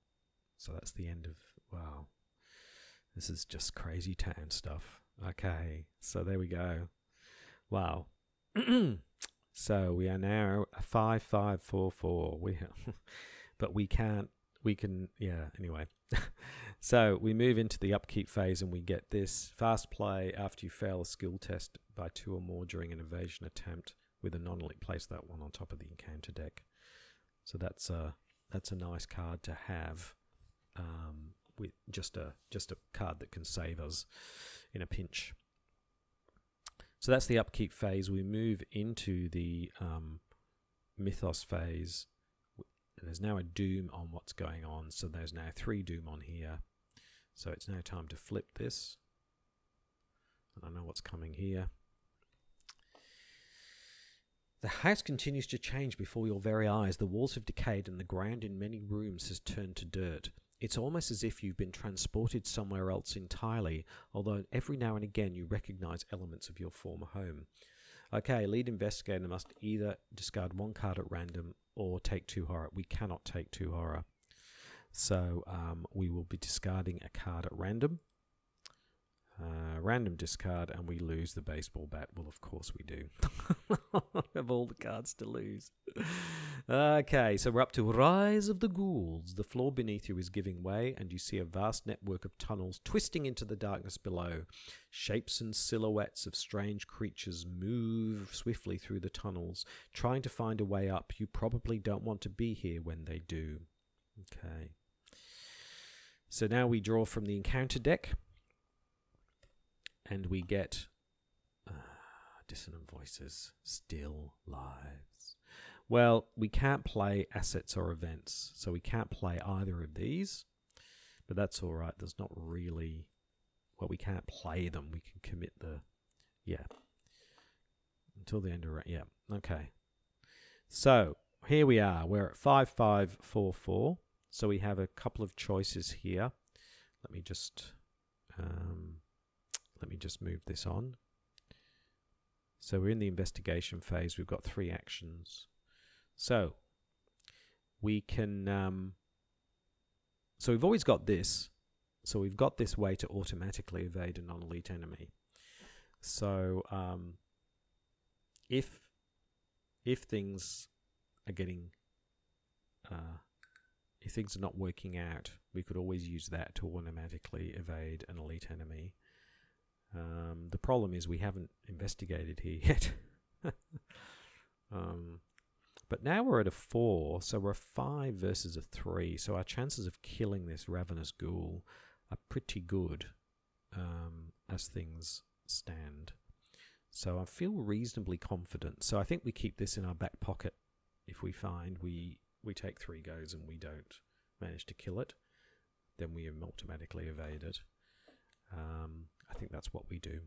So that's the end of, wow. This is just crazy town stuff. Okay, so there we go. Wow. So we are now a 5/5/4/4. But we can, yeah, anyway. So we move into the upkeep phase, and we get this fast play after you fail a skill test by 2 or more during an evasion attempt with a non-elite. Place that one on top of the encounter deck. So that's a nice card to have, with just a card that can save us in a pinch. So that's the upkeep phase. We move into the Mythos phase. There's now a doom on what's going on, so there's now 3 doom on here. So it's now time to flip this. And I know what's coming here. The house continues to change before your very eyes. The walls have decayed and the ground in many rooms has turned to dirt. It's almost as if you've been transported somewhere else entirely, although every now and again you recognize elements of your former home. Okay, lead investigator must either discard 1 card at random or take 2 horror. We cannot take 2 horror. So we will be discarding a card at random. Random discard, and we lose the baseball bat. Well, of course we do. Have all the cards to lose. Okay, so we're up to Rise of the Ghouls. The floor beneath you is giving way, and you see a vast network of tunnels twisting into the darkness below. Shapes and silhouettes of strange creatures move swiftly through the tunnels, trying to find a way up. You probably don't want to be here when they do. Okay. So now we draw from the encounter deck, and we get Dissonant Voices, Still Lives. Well, we can't play assets or events, so we can't play either of these, but that's all right. There's not really, well, we can't play them. We can commit the, until the end of, okay. So here we are. We're at 5544. So we have a couple of choices here. Let me just move this on. So we're in the investigation phase. We've got 3 actions. So we can, so we've always got this. So we've got this way to automatically evade a non-elite enemy. So if things are getting, if things are not working out, we could always use that to automatically evade an elite enemy. The problem is we haven't investigated here yet. But now we're at a 4, so we're a 5 versus a 3. So our chances of killing this ravenous ghoul are pretty good as things stand. So I feel reasonably confident. So I think we keep this in our back pocket. If we find we take 3 goes and we don't manage to kill it, then we automatically evade it. I think that's what we do.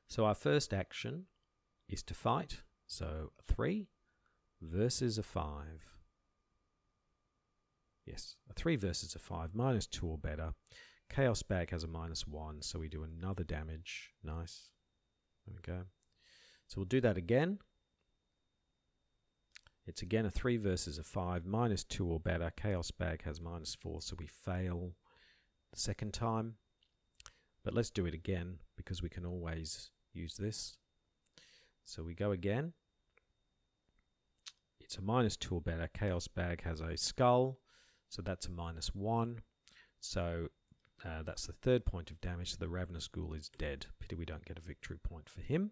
So our first action is to fight. So a 3 versus a 5. Yes, a 3 versus a 5, -2 or better. Chaos Bag has a -1, so we do another damage. Nice. There we go. So we'll do that again. It's again a 3 versus a 5, -2 or better. Chaos Bag has -4, so we fail the second time. But let's do it again, because we can always use this. So we go again. It's a -2 or better. Chaos Bag has a skull, so that's a -1. So that's the 3rd point of damage. So the Ravenous Ghoul is dead. Pity we don't get a victory point for him.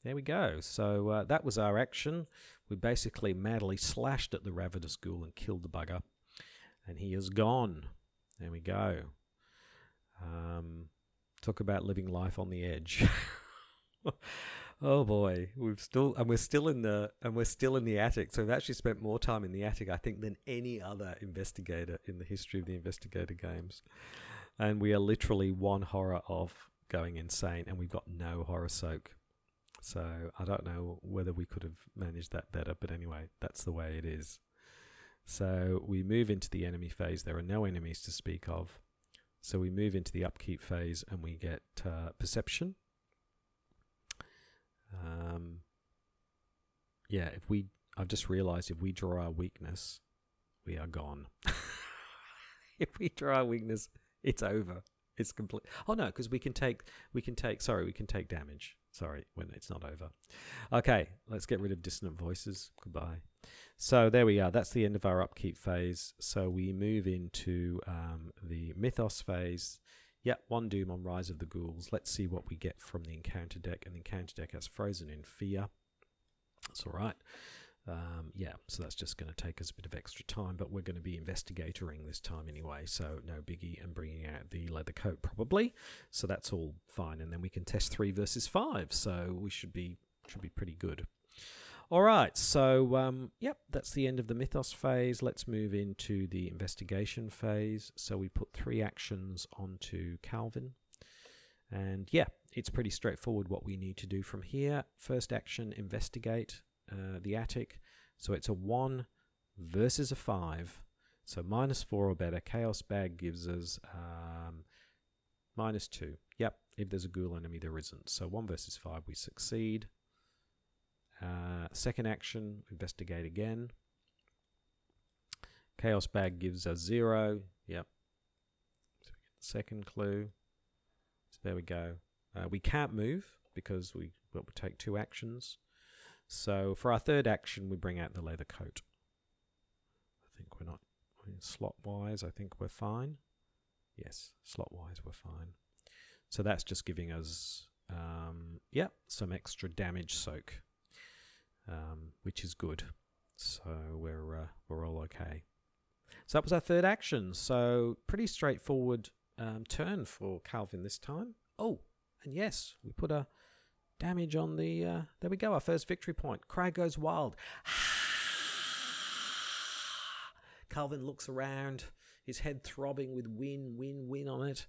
There we go. So that was our action. We basically madly slashed at the Ravenous Ghoul and killed the bugger. And he is gone. There we go. Talk about living life on the edge. Oh boy, we're still in the attic. So we've actually spent more time in the attic, I think, than any other investigator in the history of the investigator games. And we are literally one horror off going insane, and we've got no horror soak. So I don't know whether we could have managed that better, but anyway, that's the way it is. So we move into the enemy phase. There are no enemies to speak of. So we move into the upkeep phase and we get perception. Yeah, I've just realized if we draw our weakness, we are gone. If we draw our weakness, it's over. It's complete. Oh no, because we can take damage. Sorry, when it's not over. Okay, let's get rid of dissonant voices. Goodbye. So there we are. That's the end of our upkeep phase. So we move into the Mythos phase. Yep, 1 doom on Rise of the Ghouls. Let's see what we get from the encounter deck. And the encounter deck has Frozen in Fear. That's all right. Yeah, so that's just going to take us a bit of extra time, but we're going to be investigatoring this time anyway, so no biggie, and bringing out the leather coat probably. So that's all fine, and then we can test 3 versus 5, so we should be pretty good. All right, so yep, that's the end of the Mythos phase. Let's move into the investigation phase. So we put 3 actions onto Calvin, and yeah, it's pretty straightforward what we need to do from here. First action, investigate the attic. So it's a 1 versus a 5, so -4 or better. Chaos Bag gives us -2. Yep, if there's a ghoul enemy, there isn't. So 1 versus 5, we succeed. Second action, investigate again. Chaos Bag gives us 0. Yep. So we get the second clue. So there we go. We can't move because we take 2 actions. So for our third action, we bring out the leather coat. I think we're not slot-wise. I think we're fine. Yes, slot-wise we're fine. So that's just giving us, yeah, some extra damage soak, which is good. So we're all okay. So that was our third action. So pretty straightforward turn for Calvin this time. Oh, and yes, we put a damage on the... there we go, our first victory point. Crag goes wild. Calvin looks around, his head throbbing with win on it.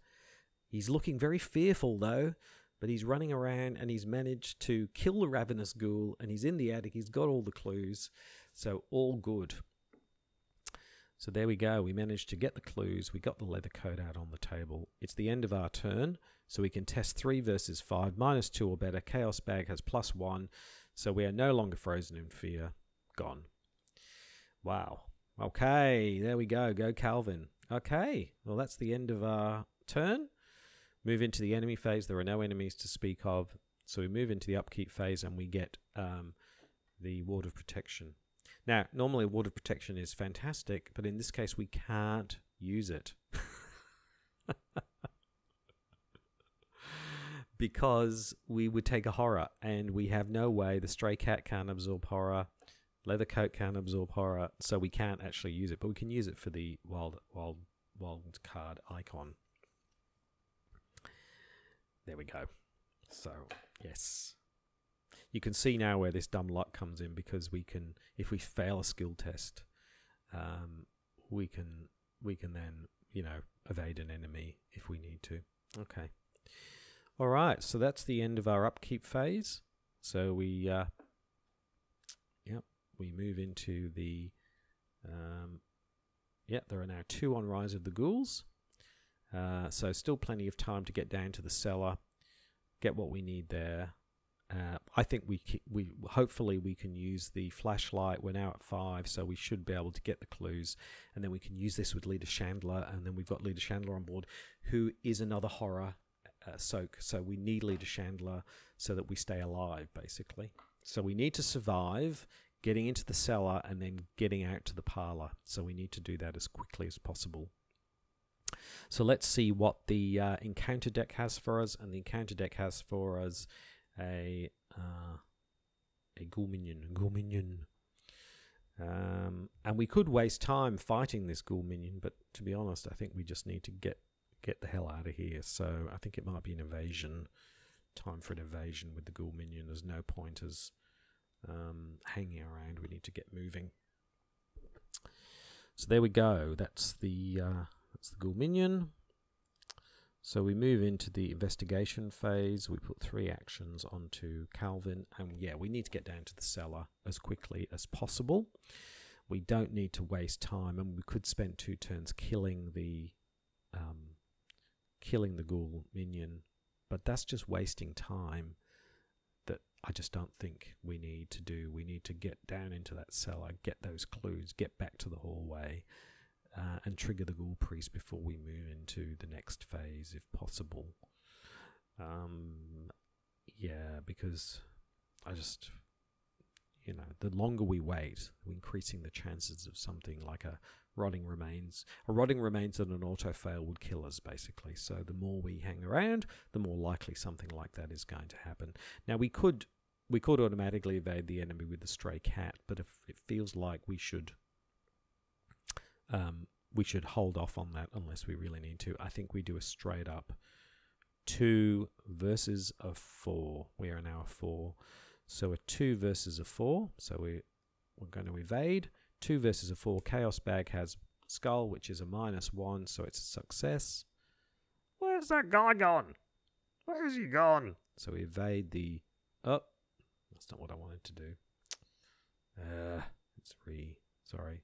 He's looking very fearful though, but he's running around and he's managed to kill the ravenous ghoul, and he's in the attic. He's got all the clues, so all good. So there we go. We managed to get the clues. We got the leather coat out on the table. It's the end of our turn, so we can test 3 versus 5, -2 or better. Chaos Bag has +1, so we are no longer frozen in fear. Gone. Wow. Okay, there we go. Go Calvin. Okay, well that's the end of our turn. Move into the enemy phase. There are no enemies to speak of, so we move into the upkeep phase and we get the Ward of Protection. Now, normally Ward of Protection is fantastic, but in this case we can't use it. Because we would take a horror, and we have no way. The stray cat can't absorb horror. Leather coat can't absorb horror, so we can't actually use it, but we can use it for the wild card icon. There we go. So, yes. You can see now where this dumb luck comes in, because we can, if we fail a skill test, we can then, you know, evade an enemy if we need to. Okay. All right. So that's the end of our upkeep phase. So we, we move into the, there are now 2 on Rise of the Ghouls. So still plenty of time to get down to the cellar, get what we need there. I think we hopefully we can use the flashlight. We're now at 5, so we should be able to get the clues, and then we can use this with Leader Chandler, and then we've got Leader Chandler on board, who is another horror soak. So we need Leader Chandler so that we stay alive, basically. So we need to survive getting into the cellar and then getting out to the parlor. So we need to do that as quickly as possible. So let's see what the encounter deck has for us, and the encounter deck has for us a ghoul minion. And we could waste time fighting this ghoul minion, but to be honest, I think we just need to get the hell out of here. So I think it might be an evasion. Time for an evasion with the ghoul minion. There's no point as hanging around. We need to get moving. So there we go. That's the ghoul minion. So we move into the investigation phase. We put 3 actions onto Calvin, and yeah, we need to get down to the cellar as quickly as possible. We don't need to waste time, and we could spend 2 turns killing the ghoul minion, but that's just wasting time that I just don't think we need to do. We need to get down into that cellar, get those clues, get back to the hallway, and trigger the ghoul priest before we move into the next phase, if possible. Yeah, because I just, you know, the longer we wait, we're increasing the chances of something like a rotting remains. A rotting remains and an auto fail would kill us, basically. So the more we hang around, the more likely something like that is going to happen. Now we could automatically evade the enemy with the stray cat, but if it feels like we should hold off on that unless we really need to. I think we do a straight up 2 versus a 4. We are now a 4. So a 2 versus a 4. So we're going to evade. 2 versus a 4. Chaos Bag has Skull, which is a -1, so it's a success. Where's that guy gone? Where is he gone? So we evade the... Oh, that's not what I wanted to do. Sorry.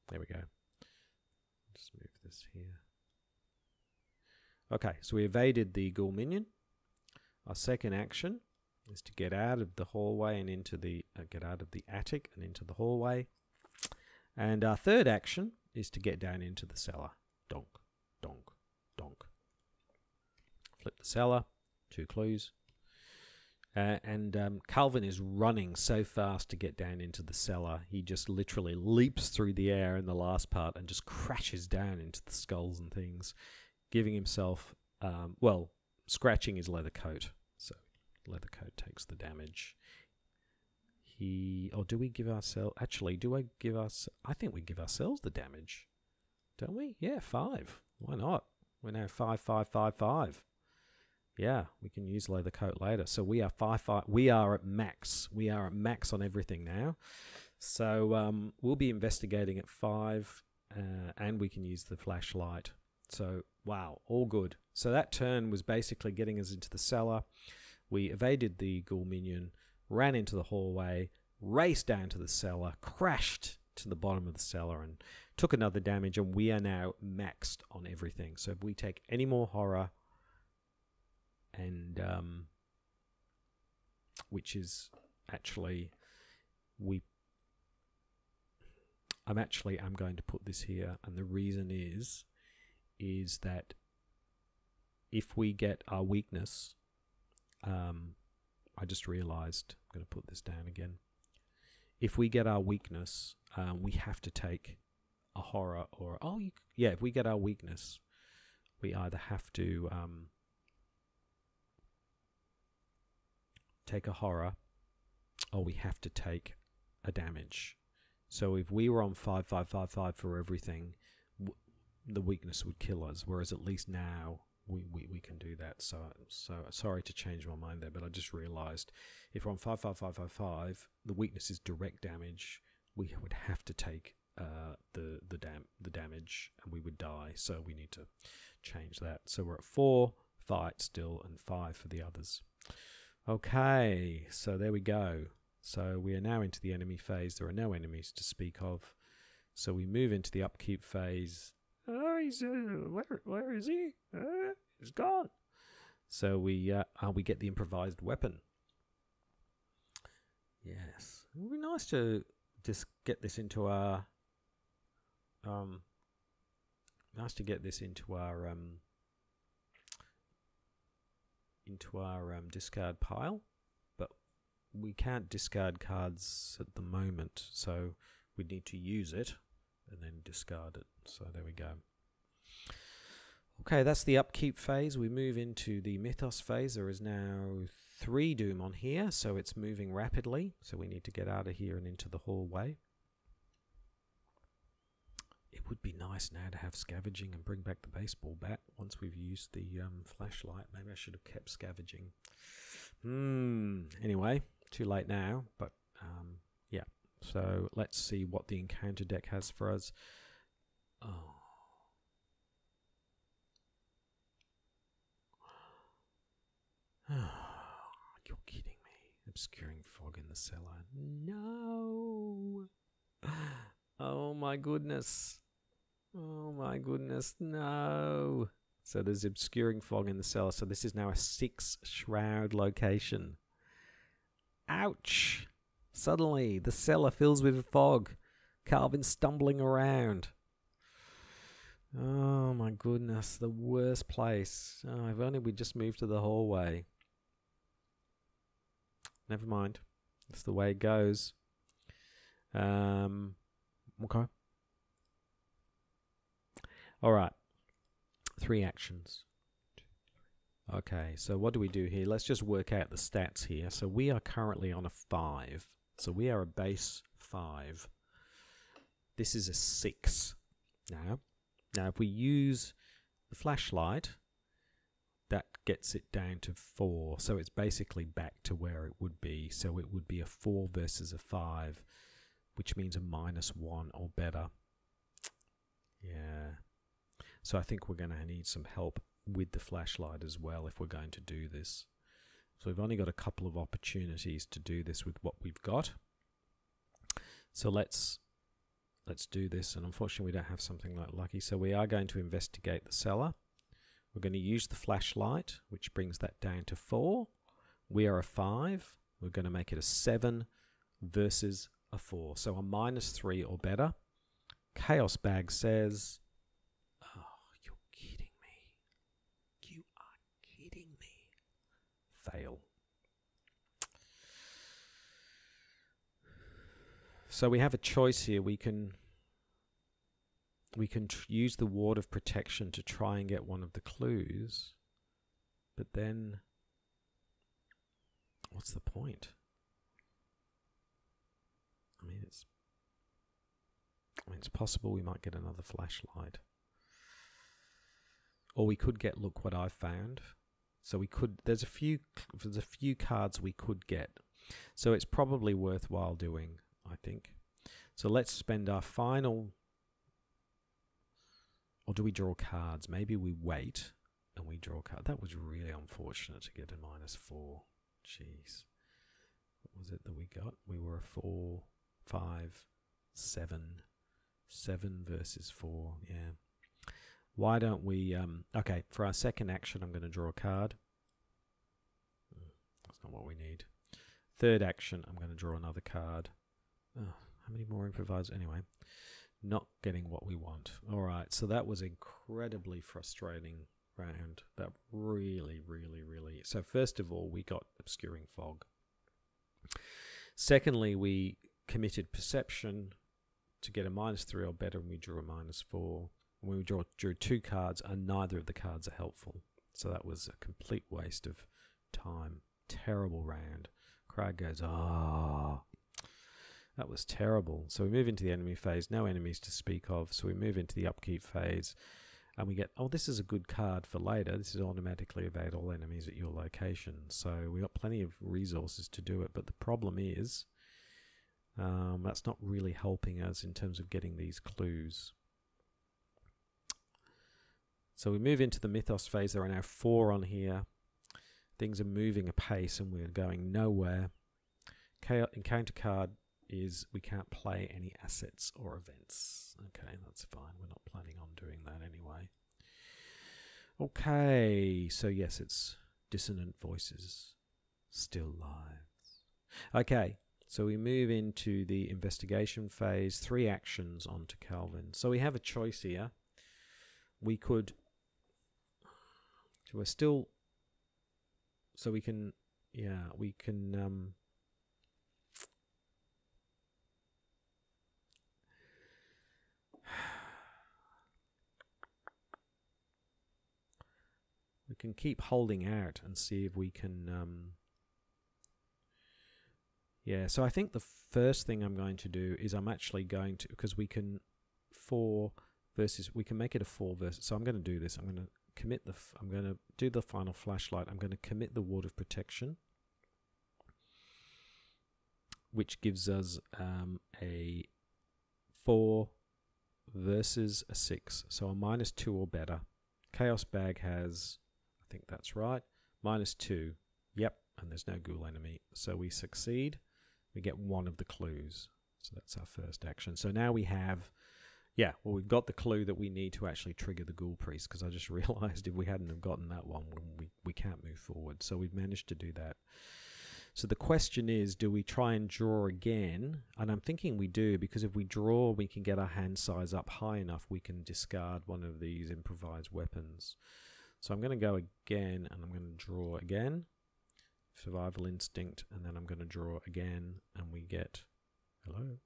There we go. Just move this here. Okay, so we evaded the ghoul minion. Our second action is to get out of the hallway and into the get out of the attic and into the hallway. And our third action is to get down into the cellar. Donk, donk, donk. Flip the cellar. 2 clues. Calvin is running so fast to get down into the cellar. He just literally leaps through the air in the last part and just crashes down into the skulls and things, giving himself, scratching his leather coat. So Leathercoat takes the damage. Or do we give ourselves... Actually, I think we give ourselves the damage. Don't we? Yeah, 5. Why not? We're now 5, 5, 5, 5. Yeah, we can use Leathercoat later. So we are 5, 5. We are at max. We are at max on everything now. So we'll be investigating at 5, and we can use the flashlight. So, wow, all good. So that turn was basically getting us into the cellar. We evaded the ghoul minion, ran into the hallway, raced down to the cellar, crashed to the bottom of the cellar, and took another damage, and we are now maxed on everything. So if we take any more horror, and which is actually I'm going to put this here, and the reason is that if we get our weakness, I just realized I'm going to put this down again. If we get our weakness, we have to take a horror, or if we get our weakness, we either have to take a horror, or we have to take a damage. So if we were on 5, 5, 5, 5 for everything, the weakness would kill us. Whereas at least now we can do that. So sorry to change my mind there, but I just realised if we're on 5, 5, 5, 5, 5, the weakness is direct damage. We would have to take the damage, and we would die. So we need to change that. So we're at 4 fight still, and 5 for the others. Okay, so there we go. So we are now into the enemy phase. There are no enemies to speak of. So we move into the upkeep phase. Oh, he's where is he? He's gone. So we get the improvised weapon. Yes, it would be nice to just get this into our discard pile, but we can't discard cards at the moment, so we need to use it and then discard it. So there we go. Okay, that's the upkeep phase. We move into the Mythos phase. There is now 3 doom on here, so it's moving rapidly. So we need to get out of here and into the hallway. It would be nice now to have scavenging and bring back the baseball bat once we've used the flashlight. Maybe I should have kept scavenging. Anyway, too late now, but yeah. So let's see what the encounter deck has for us. Oh. You're kidding me. Obscuring fog in the cellar. No. Oh my goodness. Oh my goodness. No. So there's obscuring fog in the cellar. So this is now a 6 shroud location. Ouch. Suddenly the cellar fills with fog. Calvin's stumbling around. Oh my goodness. The worst place. Oh, if only we just moved to the hallway. Never mind. That's the way it goes. Okay. Alright. 3 actions. Okay, so what do we do here? Let's just work out the stats here. So we are currently on a 5. So we are a base 5. This is a 6 now. Now if we use the flashlight, that gets it down to 4. So it's basically back to where it would be. So it would be a 4 versus a 5, which means a -1 or better. Yeah. So I think we're going to need some help with the flashlight as well if we're going to do this. So we've only got a couple of opportunities to do this with what we've got. So let's do this, and unfortunately we don't have something like lucky. So we are going to investigate the cellar. We're going to use the flashlight, which brings that down to 4. We are a 5. We're going to make it a 7 versus a 4. So a -3 or better. Chaos Bag says, oh, you're kidding me. You are kidding me. Fail. So we have a choice here. We can use the Ward of Protection to try and get one of the clues, but then what's the point? I mean, it's possible we might get another flashlight. Or we could get, look what I found. So we could, there's a few cards we could get. So it's probably worthwhile doing, I think. So let's spend our final, or do we draw cards? Maybe we wait and we draw cards. That was really unfortunate to get a -4. Jeez. What was it that we got? We were a 4, 5, 7. 7 versus 4, yeah. Why don't we, okay, for our second action, I'm going to draw a card. That's not what we need. Third action, I'm going to draw another card. Oh, how many more improvised? Anyway, not getting what we want. All right, so that was incredibly frustrating round. That really. So first of all, we got Obscuring Fog. Secondly, we committed Perception to get a -3 or better, and we drew a -4. When we drew 2 cards, and neither of the cards are helpful. So that was a complete waste of time. Terrible round. Crowd goes, ah. That was terrible. So we move into the enemy phase. No enemies to speak of. So we move into the upkeep phase. And we get, oh, this is a good card for later. This is automatically evade all enemies at your location. So we got plenty of resources to do it. But the problem is, that's not really helping us in terms of getting these clues. So we move into the Mythos phase. There are now 4 on here. Things are moving apace and we're going nowhere. Encounter card is we can't play any assets or events. Okay, that's fine. We're not planning on doing that anyway. Okay, so yes, it's Dissonant Voices, Still Lives. Okay, so we move into the investigation phase. 3 actions onto Calvin. So we have a choice here. We could... So we're still... So we can... Yeah, we can... we can keep holding out and see if we can... yeah, so I think the first thing I'm going to do is I'm actually going to... Because we can... 4 versus... We can make it a 4 versus... So I'm going to do this. I'm going to commit the... I'm going to do the final flashlight. I'm going to commit the Ward of Protection, which gives us a 4 versus a 6. So a -2 or better. Chaos Bag has... I think that's right. -2. Yep, and there's no ghoul enemy. So we succeed. We get 1 of the clues. So that's our first action. So now we have... Yeah, well, we've got the clue that we need to actually trigger the Ghoul Priest, because I just realized if we hadn't have gotten that one, we can't move forward. So we've managed to do that. So the question is, do we try and draw again? And I'm thinking we do, because if we draw, we can get our hand size up high enough, we can discard one of these improvised weapons. So I'm going to go again, and I'm going to draw again. Survival Instinct, and then I'm going to draw again, and we get... Hello?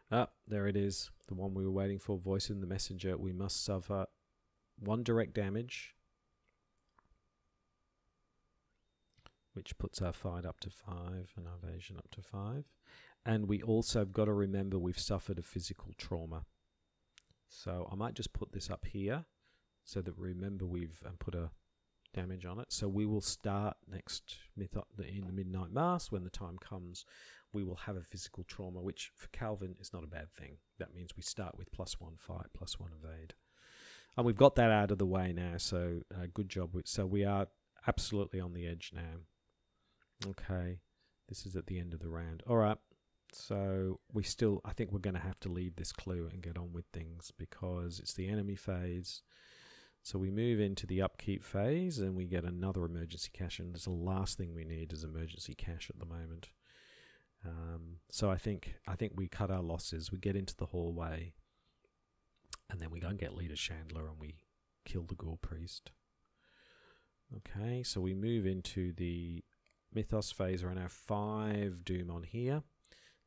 Ah, there it is. The one we were waiting for. Voice in the Messenger. We must suffer 1 direct damage, which puts our fight up to 5 and our evasion up to 5. And we also have got to remember we've suffered a physical trauma. So I might just put this up here so that we remember we've put a damage on it. So we will start next in the Midnight Mass. When the time comes, we will have a physical trauma, which for Calvin is not a bad thing. That means we start with +1 fight, +1 evade. And we've got that out of the way now, so good job. So we are absolutely on the edge now. Okay, this is at the end of the round. All right, so we still, I think we're going to have to leave this clue and get on with things because it's the enemy phase. So we move into the upkeep phase and we get another emergency cache, and the last thing we need is emergency cache at the moment. So I think we cut our losses. We get into the hallway, and then we go and get Leader Chandler, and we kill the Ghoul Priest. Okay, so we move into the Mythos phase. There are now 5 Doom on here.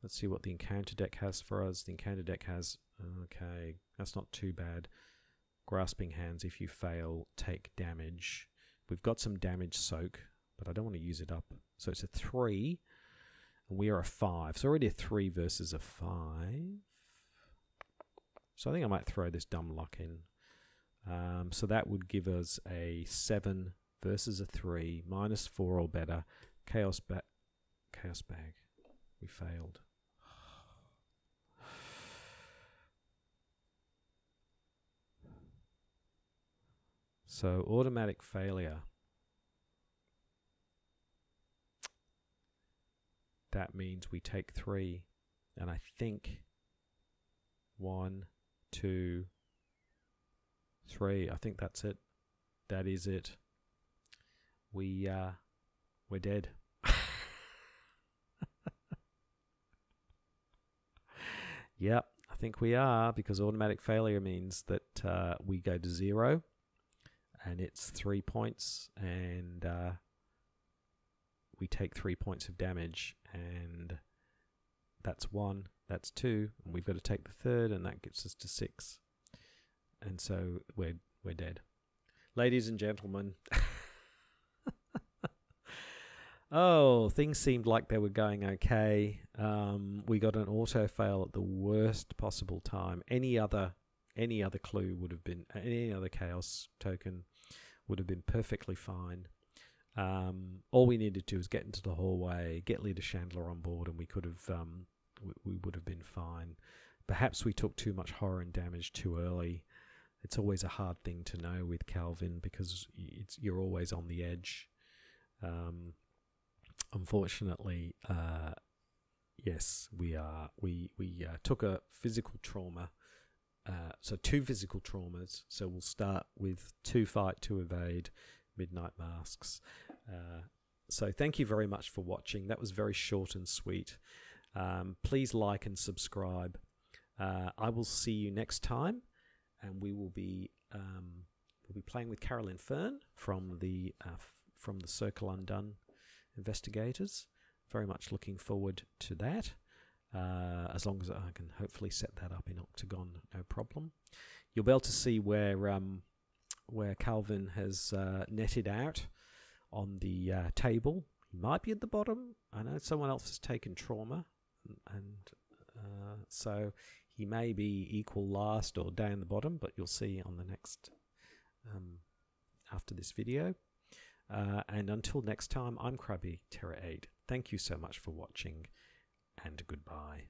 Let's see what the encounter deck has for us. The encounter deck has, okay, that's not too bad. Grasping Hands, if you fail, take damage. We've got some damage soak, but I don't want to use it up. So it's a 3, and we are a 5. So already a 3 versus a 5. So I think I might throw this dumb luck in. So that would give us a 7 versus a 3, -4 or better. Chaos bag. We failed. So automatic failure. That means we take 3, and I think 1, 2, 3. I think that's it. That is it. We're dead. Yep, I think we are, because automatic failure means that we go to 0, and it's 3 points, and we take 3 points of damage, and that's 1, that's 2, and we've got to take the 3rd, and that gets us to 6, and so we're dead. Ladies and gentlemen, oh, things seemed like they were going okay. We got an auto fail at the worst possible time. Any other clue would have been, any other chaos token would have been perfectly fine. All we needed to do was get into the hallway, get Leader Chandler on board, and we could have, we would have been fine. Perhaps we took too much horror and damage too early. It's always a hard thing to know with Calvin, because you're always on the edge. Unfortunately, yes, we took a physical trauma, so 2 physical traumas. So we'll start with 2 fight, 2 evade, Midnight Masks. So thank you very much for watching. That was very short and sweet. Please like and subscribe. I will see you next time, and we will be we'll be playing with Carolyn Fern from the Circle Undone Investigators. Very much looking forward to that. As long as I can hopefully set that up in Octagon, no problem. You'll be able to see where Calvin has netted out on the table. He might be at the bottom. I know someone else has taken trauma, and so he may be equal last or down the bottom, but you'll see on the next after this video. And until next time, I'm Krabby Terror 8. Thank you so much for watching, and goodbye.